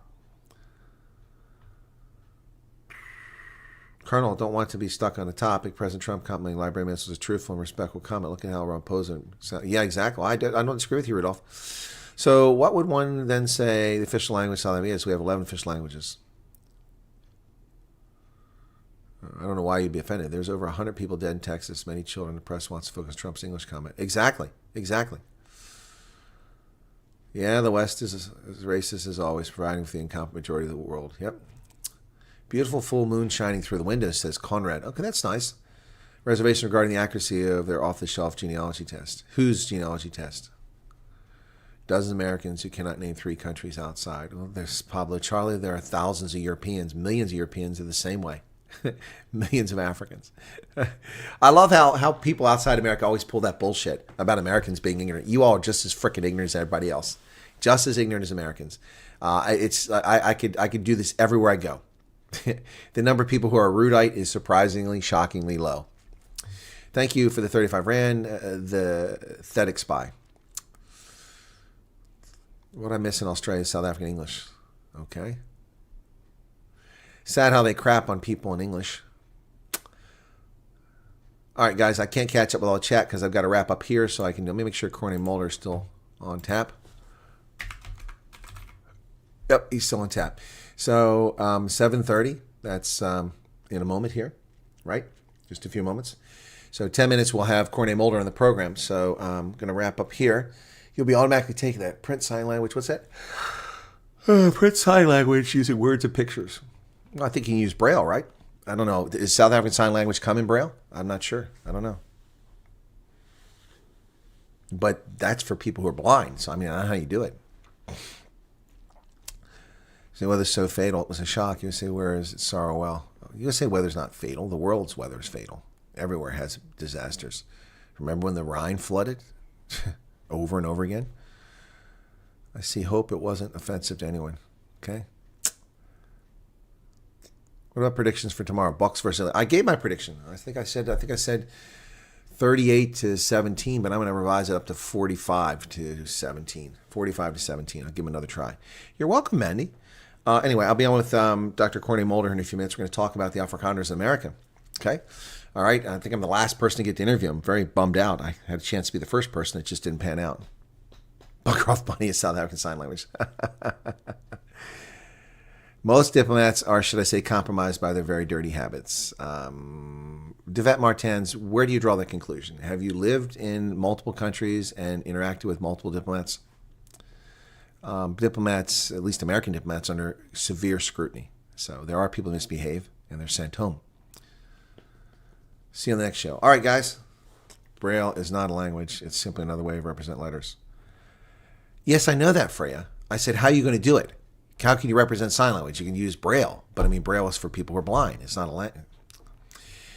Colonel, don't want to be stuck on the topic. President Trump complimenting library ministers was a truthful and respectful comment. Look at how Ron Posen. Yeah, exactly. I don't disagree with you, Rudolph. So what would one then say the official language of South Africa is? We have 11 official languages. I don't know why you'd be offended. There's over 100 people dead in Texas. Many children. The press wants to focus on Trump's English comment. Exactly. Yeah, the West is as racist as always, providing for the incompetent majority of the world. Yep. Beautiful full moon shining through the window, says Conrad. Okay, that's nice. Reservation regarding the accuracy of their off-the-shelf genealogy test. Whose genealogy test? Dozens of Americans who cannot name 3 countries outside. Well, there's Pablo Charlie. There are thousands of Europeans. Millions of Europeans are the same way. Millions of Africans. I love how people outside America always pull that bullshit about Americans being ignorant. You all are just as frickin' ignorant as everybody else. Just as ignorant as Americans. I could do this everywhere I go. The number of people who are erudite is surprisingly, shockingly low. Thank you for the 35 Rand, the Thetic Spy. What I miss in Australia is South African English. Okay. Sad how they crap on people in English. All right, guys, I can't catch up with all the chat because I've got to wrap up here, so let me make sure Corny Mulder is still on tap. Yep, he's still on tap. So 7:30, that's in a moment here, right? Just a few moments. So 10 minutes, we'll have Corny Mulder on the program. So I'm going to wrap up here. You'll be automatically taking that print sign language. What's that? Print sign language using words and pictures. Well, I think you can use Braille, right? I don't know. Is South African Sign Language come in Braille? I'm not sure. I don't know. But that's for people who are blind. So, I don't know how you do it. Say weather's so fatal, it was a shock. You say, where is it sorrow well? You say weather's not fatal. The world's weather is fatal. Everywhere has disasters. Remember when the Rhine flooded? Over and over again? I see hope it wasn't offensive to anyone. Okay? What about predictions for tomorrow? Bucks versus... I gave my prediction. I think I said 38-17, but I'm going to revise it up to 45-17. 45-17. I'll give him another try. You're welcome, Mandy. Anyway, I'll be on with Dr. Corny Mulder in a few minutes. We're going to talk about the Afrikaners in America. Okay? All right. I think I'm the last person to get to interview him. I'm very bummed out. I had a chance to be the first person. It just didn't pan out. Buckraft Bunny is South African Sign Language. Most diplomats are, should I say, compromised by their very dirty habits. Devet Martins, where do you draw that conclusion? Have you lived in multiple countries and interacted with multiple diplomats? Diplomats, at least American diplomats, under severe scrutiny. So there are people who misbehave, and they're sent home. See you on the next show. All right, guys. Braille is not a language. It's simply another way of represent letters. Yes, I know that, Freya. I said, how are you going to do it? How can you represent sign language? You can use Braille, but Braille is for people who are blind. It's not a language.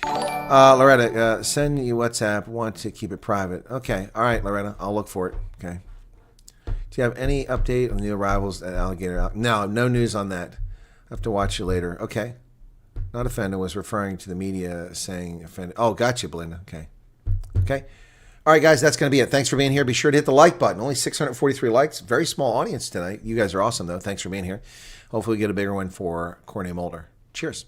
Loretta, send you WhatsApp. Want to keep it private. Okay. All right, Loretta. I'll look for it. Okay. Do you have any update on the arrivals at Alligator? No news on that. I have to watch you later. Okay. Not offended was referring to the media saying offended. Oh, gotcha, Belinda. Okay. All right, guys, that's going to be it. Thanks for being here. Be sure to hit the like button. Only 643 likes. Very small audience tonight. You guys are awesome, though. Thanks for being here. Hopefully we get a bigger one for Corny Mulder. Cheers.